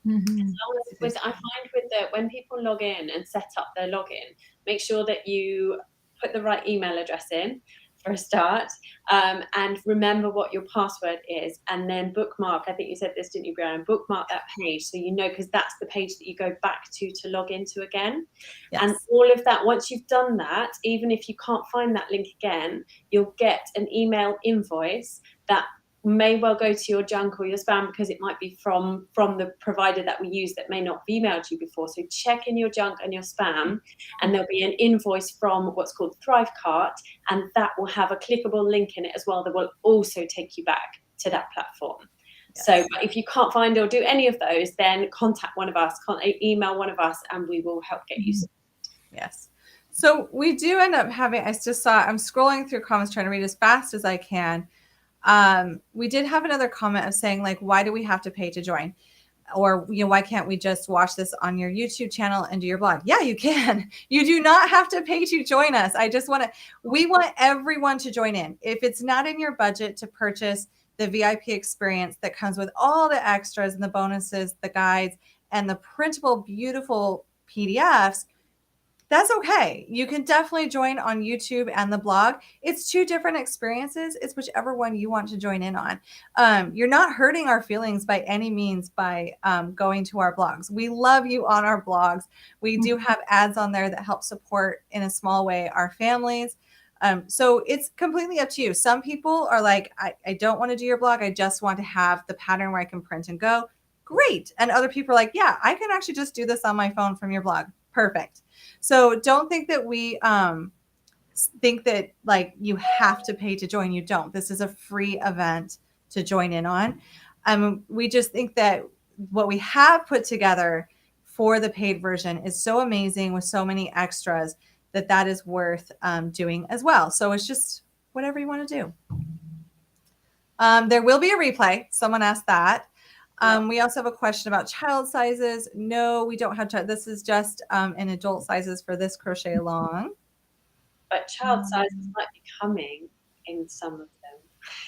Mm-hmm. I find when people log in and set up their login, make sure that you put the right email address in for a start, and remember what your password is, and then bookmark. I think you said this, didn't you, Brian? Bookmark that page so you know, because that's the page that you go back to log into again. Yes. And all of that, once you've done that, even if you can't find that link again, you'll get an email invoice that may well go to your junk or your spam because it might be from the provider that we use that may not have emailed you before. So check in your junk and your spam, and there'll be an invoice from what's called Thrivecart, and that will have a clickable link in it as well that will also take you back to that platform. Yes. So if you can't find or do any of those, then contact one of us, email one of us, and we will help get you started. Yes. So we do end up having, I just saw, I'm scrolling through comments trying to read as fast as I can. We did have another comment of saying, like, why do we have to pay to join? Or, why can't we just watch this on your YouTube channel and do your blog? Yeah, you can. You do not have to pay to join us. We want everyone to join in. If it's not in your budget to purchase the VIP experience that comes with all the extras and the bonuses, the guides, and the printable, beautiful PDFs, that's okay. You can definitely join on YouTube and the blog. It's two different experiences. It's whichever one you want to join in on. You're not hurting our feelings by any means by going to our blogs. We love you on our blogs. We do have ads on there that help support in a small way our families. So it's completely up to you. Some people are like, I don't want to do your blog. I just want to have the pattern where I can print and go. Great. And other people are like, yeah, I can actually just do this on my phone from your blog. Perfect. So don't think that we think that like you have to pay to join. You don't. This is a free event to join in on. We just think that what we have put together for the paid version is so amazing with so many extras that is worth doing as well. So it's just whatever you want to do. There will be a replay. Someone asked that. We also have a question about child sizes. No, we don't have child. This is just in adult sizes for this crochet along. But child sizes might be coming in some of them.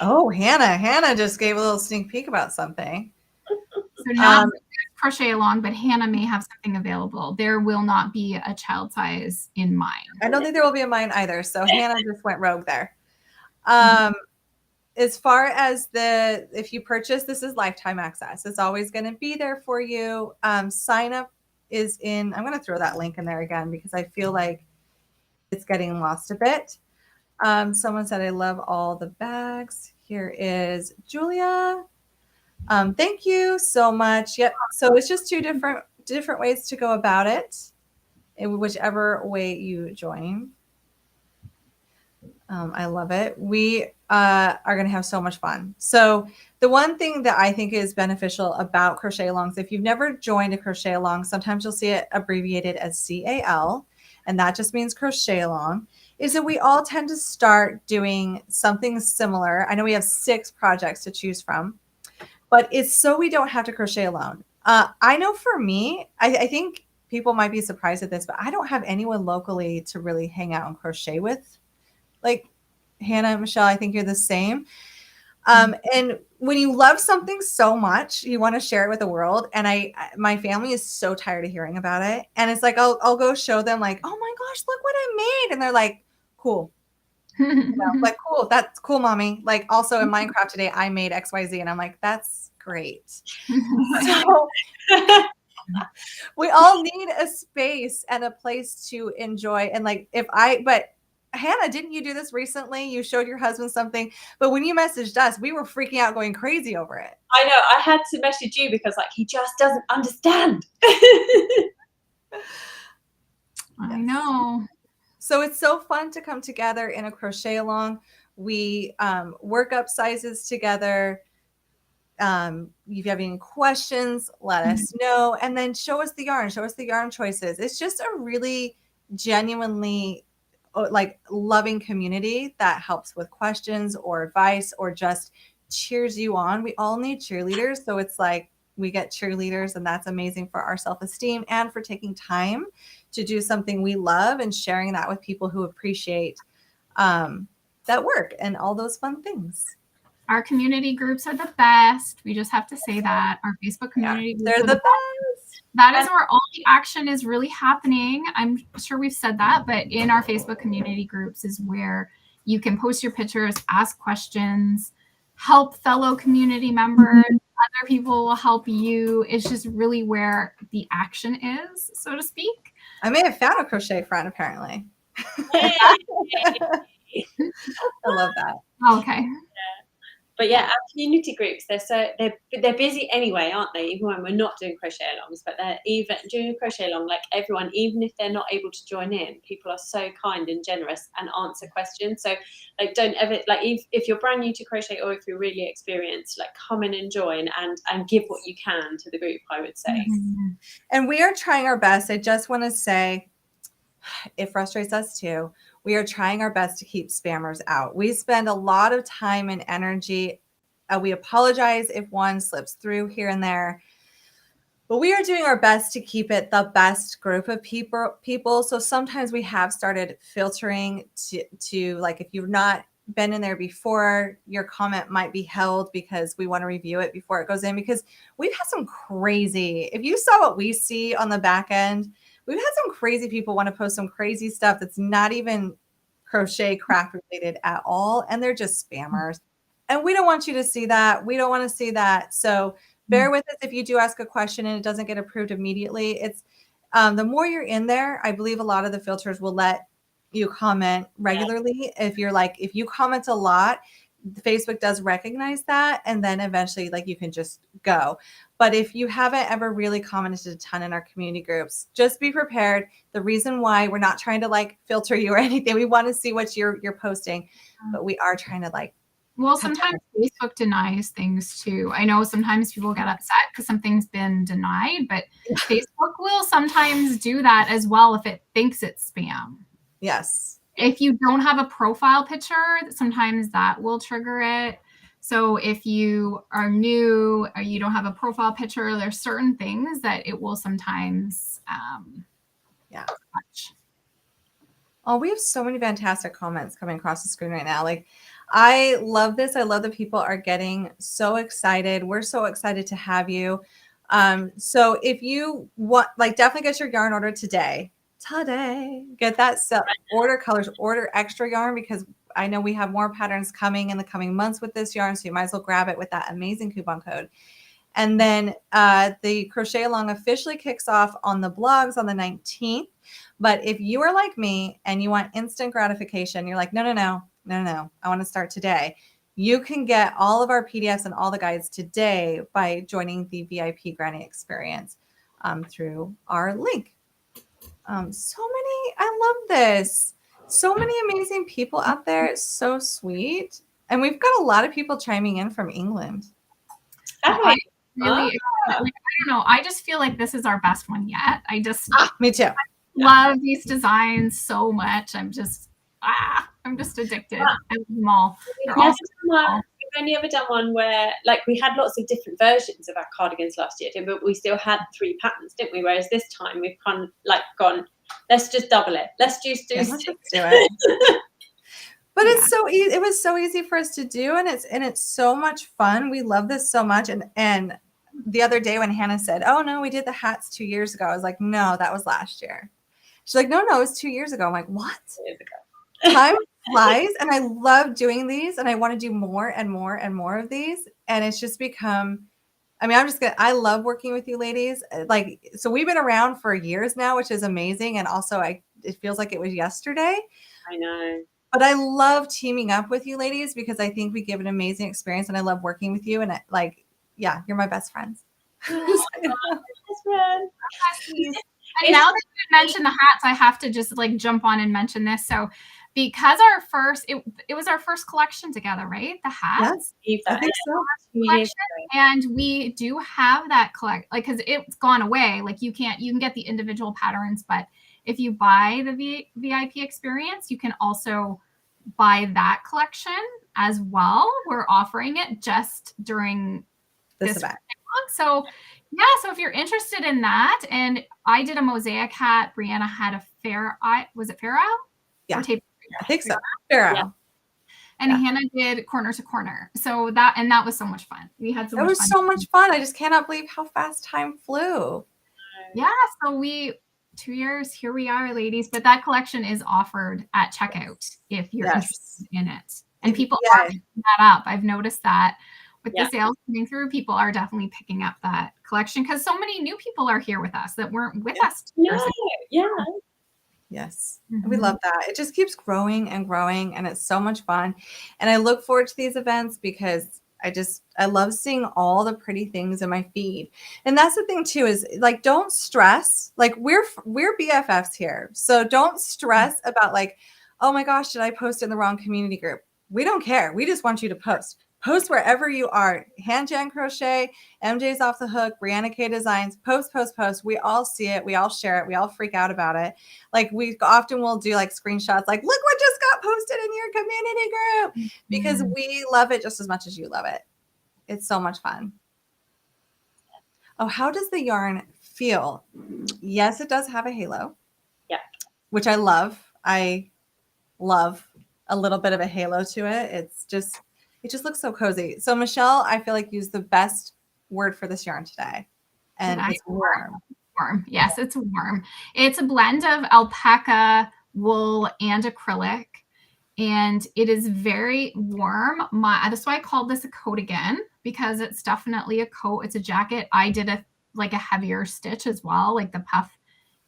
Oh, Hannah just gave a little sneak peek about something. So not crochet along, but Hannah may have something available. There will not be a child size in mine. I don't think there will be in mine either. So Hannah just went rogue there. As far as if you purchase, this is lifetime access. It's always going to be there for you. Sign up is in, I'm going to throw that link in there again because I feel like it's getting lost a bit. Someone said, I love all the bags. Here is Julia. Thank you so much. Yep. So it's just two different ways to go about it in whichever way you join. I love it. We are going to have so much fun. So the one thing that I think is beneficial about crochet alongs, if you've never joined a crochet along, sometimes you'll see it abbreviated as CAL, and that just means crochet along, is that we all tend to start doing something similar. I know we have 6 projects to choose from, but it's so we don't have to crochet alone. I know for me, I think people might be surprised at this, but I don't have anyone locally to really hang out and crochet with. Like Hannah and Michelle, I think you're the same. And when you love something so much, you want to share it with the world. And my family is so tired of hearing about it. And it's like, I'll go show them like, oh my gosh, look what I made. And they're like, cool. Like, cool. That's cool, mommy. Like also in Minecraft today, I made XYZ. And I'm like, that's great. So we all need a space and a place to enjoy. And like, but Hannah, didn't you do this recently? You showed your husband something, but when you messaged us, we were freaking out, going crazy over it. I know. I had to message you because like he just doesn't understand. I know. So it's so fun to come together in a crochet along. We work up sizes together. If you have any questions, let us know, and then show us the yarn choices. It's just a really genuinely like loving community that helps with questions or advice or just cheers you on. We all need cheerleaders, so it's like we get cheerleaders, and that's amazing for our self-esteem and for taking time to do something we love and sharing that with people who appreciate that work and all those fun things. Our community groups are the best. We just have to say that. Our Facebook community groups they're are the best. That is where all the action is really happening. I'm sure we've said that, but in our Facebook community groups is where you can post your pictures, ask questions, help fellow community members. Other people will help you. It's just really where the action is, so to speak. I may have found a crochet friend, apparently. I love that. Okay. Yeah. But yeah, our community groups, they're busy anyway, aren't they? Even when we're not doing crochet alongs, but they're even doing a crochet along, like everyone, even if they're not able to join in, people are so kind and generous and answer questions. So like don't ever like if you're brand new to crochet or if you're really experienced, like come in and join and give what you can to the group, I would say. And we are trying our best. I just want to say it frustrates us too. We are trying our best to keep spammers out. We spend a lot of time and energy. We apologize if one slips through here and there, but we are doing our best to keep it the best group of people. So sometimes we have started filtering to like, if you've not been in there before, your comment might be held because we want to review it before it goes in, because we've had some crazy, if you saw what we see on the back end, we've had some crazy people want to post some crazy stuff that's not even crochet craft related at all. And they're just spammers. And we don't want you to see that. We don't want to see that. So bear with us if you do ask a question and it doesn't get approved immediately. It's the more you're in there, I believe a lot of the filters will let you comment regularly. If you comment a lot, Facebook does recognize that. And then eventually like you can just go. But if you haven't ever really commented a ton in our community groups, just be prepared. The reason why we're not trying to like filter you or anything, we want to see what you're posting, but we are trying to like. Well, sometimes Facebook denies things too. I know sometimes people get upset because something's been denied, but Facebook will sometimes do that as well if it thinks it's spam. Yes. If you don't have a profile picture, sometimes that will trigger it. So if you are new or you don't have a profile picture, there's certain things that it will sometimes touch. Oh, we have so many fantastic comments coming across the screen right now. Like, I love this. I love that people are getting so excited. We're so excited to have you. So if you want, like, definitely get your yarn order today. Get that order colors, order extra yarn, because I know we have more patterns coming in the coming months with this yarn. So you might as well grab it with that amazing coupon code. And then the Crochet Along officially kicks off on the blogs on the 19th. But if you are like me and you want instant gratification, you're like, no, I want to start today. You can get all of our PDFs and all the guides today by joining the VIP Granny Experience through our link. I love this. So many amazing people out there. It's so sweet. And we've got a lot of people chiming in from England. I don't know. I just feel like this is our best one yet. Me too. Love these designs so much. I'm just addicted. I love them all. We've only ever done one where like we had lots of different versions of our cardigans last year, but we still had 3 patterns, didn't we? Whereas this time we've gone, let's just double it. Let's just do 6. Let's do it. But it's so easy. It was so easy for us to do, and it's so much fun. We love this so much. And the other day when Hannah said, "Oh no, we did the hats 2 years ago," I was like, "No, that was last year." She's like, "No, it was 2 years ago." I'm like, "What?" Time flies, and I love doing these, and I want to do more and more and more of these. And it's just become, I love working with you ladies. So we've been around for years now, which is amazing. And also it feels like it was yesterday. I know. But I love teaming up with you ladies because I think we give an amazing experience, and I love working with you. And yeah, you're my best friends. Best friend. And now that you mentioned the hats, I have to just like jump on and mention this. So because it was our first collection together, right? The hats. Yes, I think so. Collection, and we do have that like because it's gone away. Like you can get the individual patterns, but if you buy the VIP experience, you can also buy that collection as well. We're offering it just during This event. So yeah, so if you're interested in that, and I did a mosaic hat, Brianna had a fair eye. Was it Fair Isle? Yeah, I think so. Fair Isle. Yeah. And Hannah did corner to corner. So that was so much fun. We had so much fun. It was so much fun. I just cannot believe how fast time flew. Yeah. So 2 years, here we are, ladies. But that collection is offered at checkout if you're interested in it. And people are picking that up. I've noticed that with the sales coming through, people are definitely picking up that collection because so many new people are here with us that weren't with us. Yes. We love that. It just keeps growing and growing, and it's so much fun. And I look forward to these events because I love seeing all the pretty things in my feed. And that's the thing too, is like, don't stress. Like we're BFFs here. So don't stress about like, oh my gosh, did I post in the wrong community group? We don't care. We just want you to post. Post wherever you are. Hand Jan Crochet, MJ's Off the Hook, Brianna K Designs. Post. We all see it. We all share it. We all freak out about it. Like we often will do like screenshots like, look what just got posted in your community group, because we love it just as much as you love it. It's so much fun. Oh, how does the yarn feel? Yes, it does have a halo. Yeah. Which I love. I love a little bit of a halo to it. It just looks so cozy. So Michelle, I feel like used the best word for this yarn today. And it's warm. Warm. Yes, it's warm. It's a blend of alpaca, wool, and acrylic. And it is very warm. That's why I called this a coat again, because it's definitely a coat. It's a jacket. I did a heavier stitch as well. Like the puff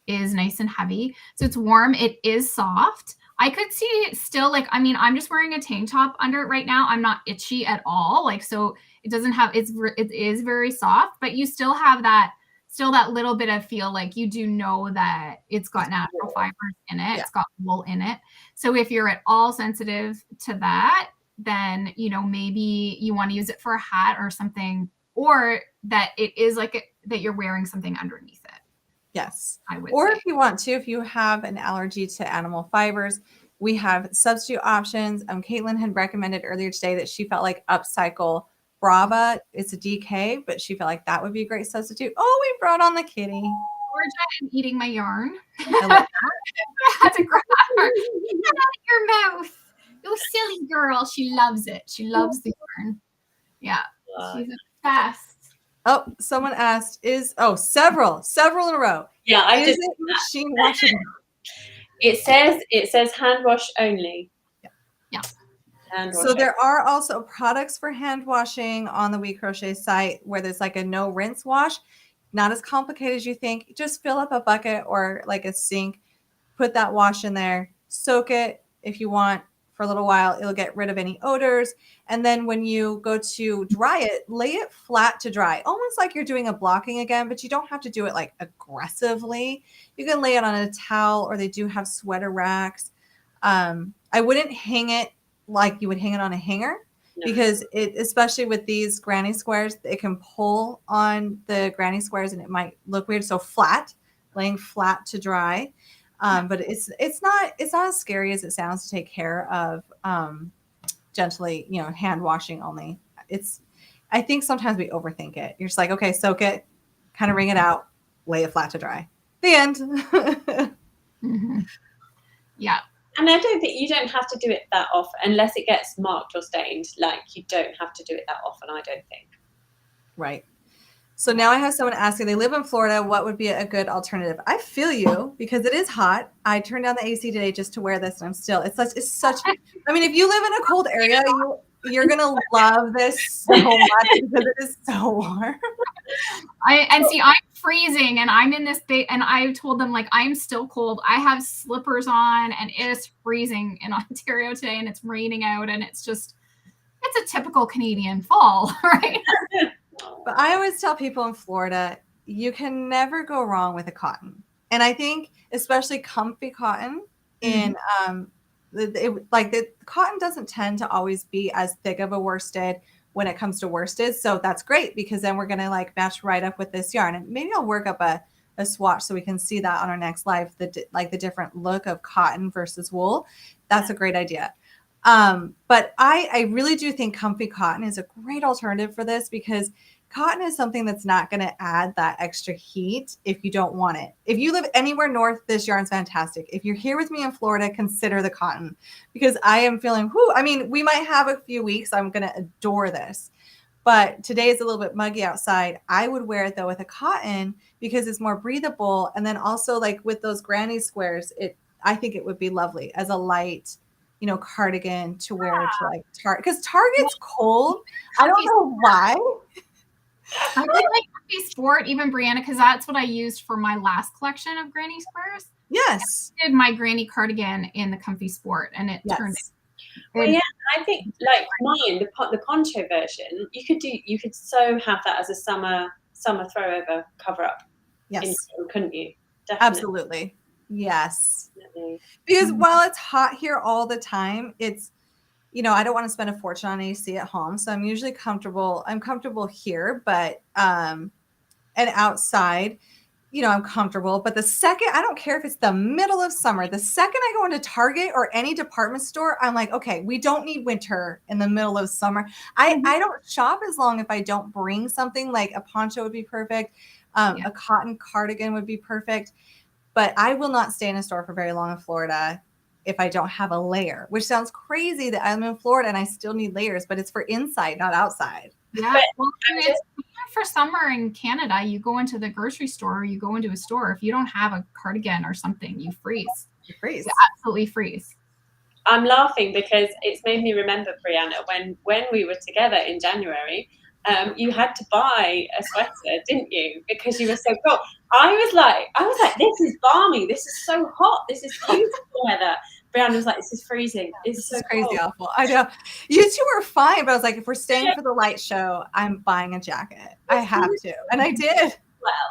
is nice and heavy. So it's warm. It is soft. I could see it still I'm just wearing a tank top under it right now. I'm not itchy at all. So it doesn't have, it is very soft, but you still have that little bit of feel like you do know that it's got natural fibers in it. Yeah. It's got wool in it. So if you're at all sensitive to that, then, maybe you want to use it for a hat or something, or that it is that you're wearing something underneath it. Yes. If you want to, if you have an allergy to animal fibers, we have substitute options. Caitlin had recommended earlier today that she felt like Upcycle Brava. It's a DK, but she felt like that would be a great substitute. Oh, we brought on the kitty. Georgia and eating my yarn. I love that. That's a grab her. Get that out of your mouth. You silly girl. She loves it. She loves the yarn. Yeah. She's obsessed. Oh, someone asked, several in a row. Yeah, is it machine washable? It says hand wash only. Yeah. So there are also products for hand washing on the We Crochet site where there's like a no rinse wash. Not as complicated as you think. Just fill up a bucket or like a sink, put that wash in there, soak it if you want for a little while. It'll get rid of any odors. And then when you go to dry it, lay it flat to dry, almost like you're doing a blocking again, but you don't have to do it like aggressively. You can lay it on a towel, or they do have sweater racks. I wouldn't hang it like you would hang it on a hanger, because especially with these granny squares, it can pull on the granny squares and it might look weird. So laying flat to dry. But it's not as scary as it sounds to take care of gently, hand washing only. I think sometimes we overthink it. You're just like, okay, soak it, kind of wring it out, lay it flat to dry. The end. Mm-hmm. Yeah. And I don't think you don't have to do it that often unless it gets marked or stained. Like you don't have to do it that often, I don't think. Right. So now I have someone asking, they live in Florida, what would be a good alternative? I feel you, because it is hot. I turned down the AC today just to wear this, and it's such, I mean, if you live in a cold area, you're going to love this so much because it is so warm. I'm freezing and I'm in this big, and I told them like, I'm still cold. I have slippers on and it is freezing in Ontario today and it's raining out and it's a typical Canadian fall, right? But I always tell people in Florida, you can never go wrong with a cotton. And I think especially comfy cotton in the cotton doesn't tend to always be as thick of a worsted when it comes to worsted. So that's great because then we're going to like match right up with this yarn. And maybe I'll work up a swatch so we can see that on our next live, the different look of cotton versus wool. That's a great idea. But I really do think comfy cotton is a great alternative for this because cotton is something that's not going to add that extra heat if you don't want it. If you live anywhere north, this yarn's fantastic. If you're here with me in Florida, consider the cotton because I am feeling, I mean, we might have a few weeks. I'm going to adore this. But today is a little bit muggy outside. I would wear it though with a cotton because it's more breathable. And then also like with those granny squares, I think it would be lovely as a light, cardigan to wear to like Target because Target's cold. I don't know why. I really like Comfy Sport, even Brianna, because that's what I used for my last collection of granny squares. Yes. I did my granny cardigan in the Comfy Sport, and it turned out. Well, yeah, I think like mine, the poncho version, you could so have that as a summer throwover cover up. Yes. Couldn't you? Definitely. Absolutely. Yes. Definitely. Because while it's hot here all the time, it's, I don't want to spend a fortune on AC at home. So I'm usually comfortable. I'm comfortable here, but, and outside, I'm comfortable. But the second, I don't care if it's the middle of summer, the second I go into Target or any department store, I'm like, okay, we don't need winter in the middle of summer. I don't shop as long if I don't bring something like a poncho would be perfect. A cotton cardigan would be perfect. But I will not stay in a store for very long in Florida if I don't have a layer, which sounds crazy that I'm in Florida and I still need layers, but it's for inside, not outside. Yeah. Well, it's for summer in Canada, you go into the grocery store, or you go into a store. If you don't have a cardigan or something, you freeze. You freeze. You absolutely freeze. I'm laughing because it's made me remember, Brianna, when we were together in January, you had to buy a sweater, didn't you? Because you were so cold. I was like, this is balmy. This is so hot. This is beautiful weather. Brianna was like, this is freezing. This is crazy cold. awful. I know. You two were fine, but I was like, if we're staying for the light show, I'm buying a jacket. I have to. And I did.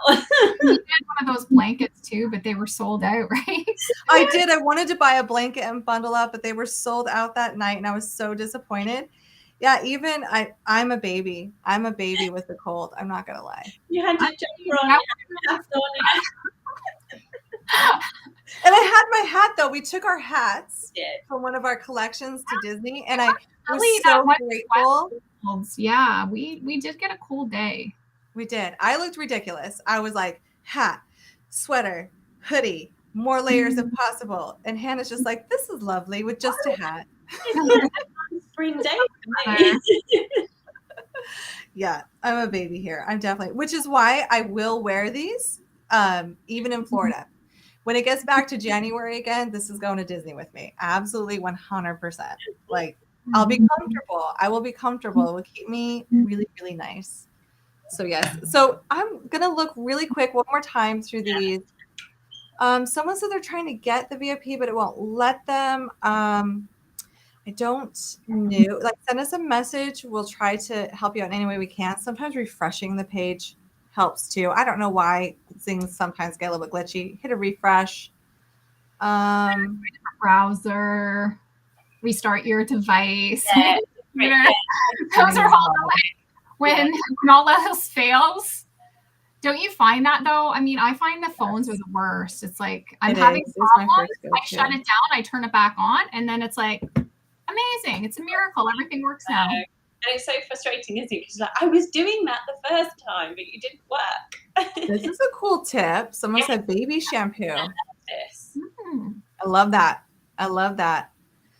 Well, you had one of those blankets too, but they were sold out, right? I did. I wanted to buy a blanket and bundle up, but they were sold out that night, and I was so disappointed. Yeah, even I'm a baby. I'm a baby with the cold. I'm not gonna lie. You had your jumper on. And I had my hat though. We took our hats from one of our collections to Disney, and I was so grateful. Yeah, we did get a cool day. We did. I looked ridiculous. I was like, hat, sweater, hoodie, more layers if possible. And Hannah's just like, this is lovely with just a hat. Spring day. Yeah, I'm a baby here. I'm definitely, which is why I will wear these, even in Florida. When it gets back to January again, this is going to Disney with me. Absolutely 100%. Like, I'll be comfortable. I will be comfortable. It will keep me really, really nice. So yes. So I'm going to look really quick one more time through these. Someone said they're trying to get the VIP, but it won't let them. I don't know. Like, send us a message. We'll try to help you out in any way we can. Sometimes refreshing the page helps too. I don't know why things sometimes get a little bit glitchy. Hit a refresh. Browser. Restart your device. Yeah. Those are all when all else fails. Don't you find that though? I mean, I find the phones are the worst. It's like I'm having problems. I shut it down, I turn it back on, and then it's like amazing. It's a miracle. Everything works now. And it's so frustrating, isn't it? Because like, I was doing that the first time, but you didn't work. This is a cool tip. Someone said baby shampoo. Yes. I love that. I love that.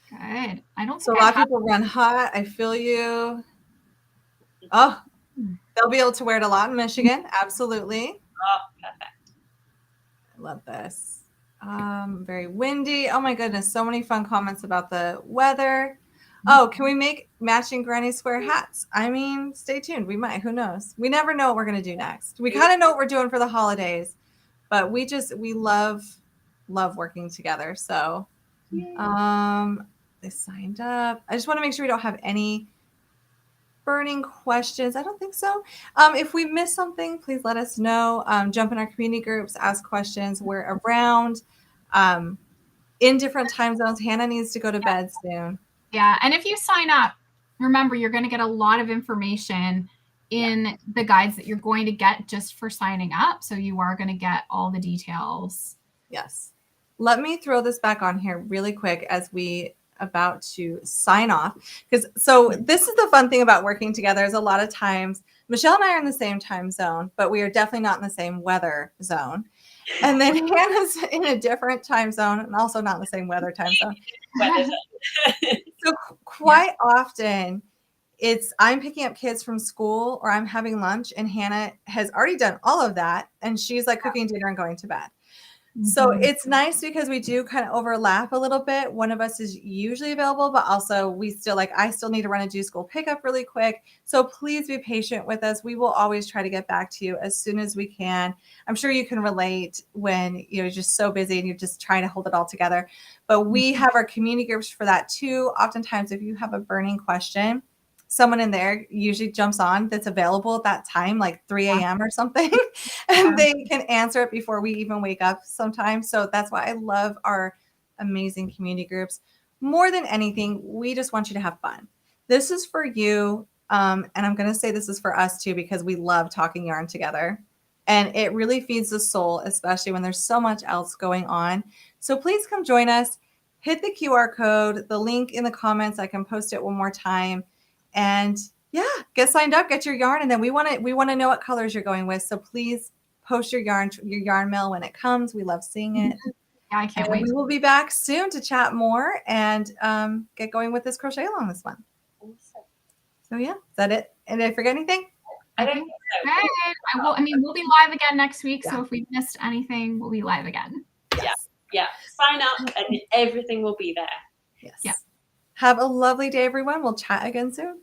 Good. I don't. So a lot of people run hot. I feel you. Oh, they'll be able to wear it a lot in Michigan. Absolutely. Oh, perfect. I love this. Very windy. Oh my goodness. So many fun comments about the weather. Oh, can we make matching granny square hats? I mean, stay tuned. We might. Who knows? We never know what we're going to do next. We kind of know what we're doing for the holidays, but we love working together. So they signed up. I just want to make sure we don't have any burning questions. I don't think so. If we miss something, please let us know. Jump in our community groups, ask questions. We're around in different time zones. Hannah needs to go to bed soon. Yeah. And if you sign up, remember, you're going to get a lot of information in the guides that you're going to get just for signing up. So you are going to get all the details. Yes. Let me throw this back on here really quick as we about to sign off. So this is the fun thing about working together is a lot of times Michelle and I are in the same time zone, but we are definitely not in the same weather zone. And then Hannah's in a different time zone and also not in the same weather time zone. So quite often I'm picking up kids from school or I'm having lunch and Hannah has already done all of that. And she's like cooking dinner and going to bed. So it's nice because we do kind of overlap a little bit. One of us is usually available, but also I still need to run a due school pickup really quick. So please be patient with us. We will always try to get back to you as soon as we can. I'm sure you can relate when you're just so busy and you're just trying to hold it all together. But we have our community groups for that too. Oftentimes, if you have a burning question, someone in there usually jumps on that's available at that time, like 3 a.m. or something, and they can answer it before we even wake up sometimes. So that's why I love our amazing community groups. More than anything, we just want you to have fun. This is for you. And I'm going to say this is for us too, because we love talking yarn together. And it really feeds the soul, especially when there's so much else going on. So please come join us. Hit the QR code, the link in the comments. I can post it one more time. And get signed up, get your yarn, and then we want to know what colors you're going with. So please post your yarn mail when it comes. We love seeing it. Yeah, I can't wait. We will be back soon to chat more and get going with this crochet along this month. Awesome. So is that it? And did I forget anything? I don't think so. We'll be live again next week. So if we missed anything, we'll be live again. Yeah. Sign up and everything will be there. Yes. Yeah. Have a lovely day, everyone. We'll chat again soon.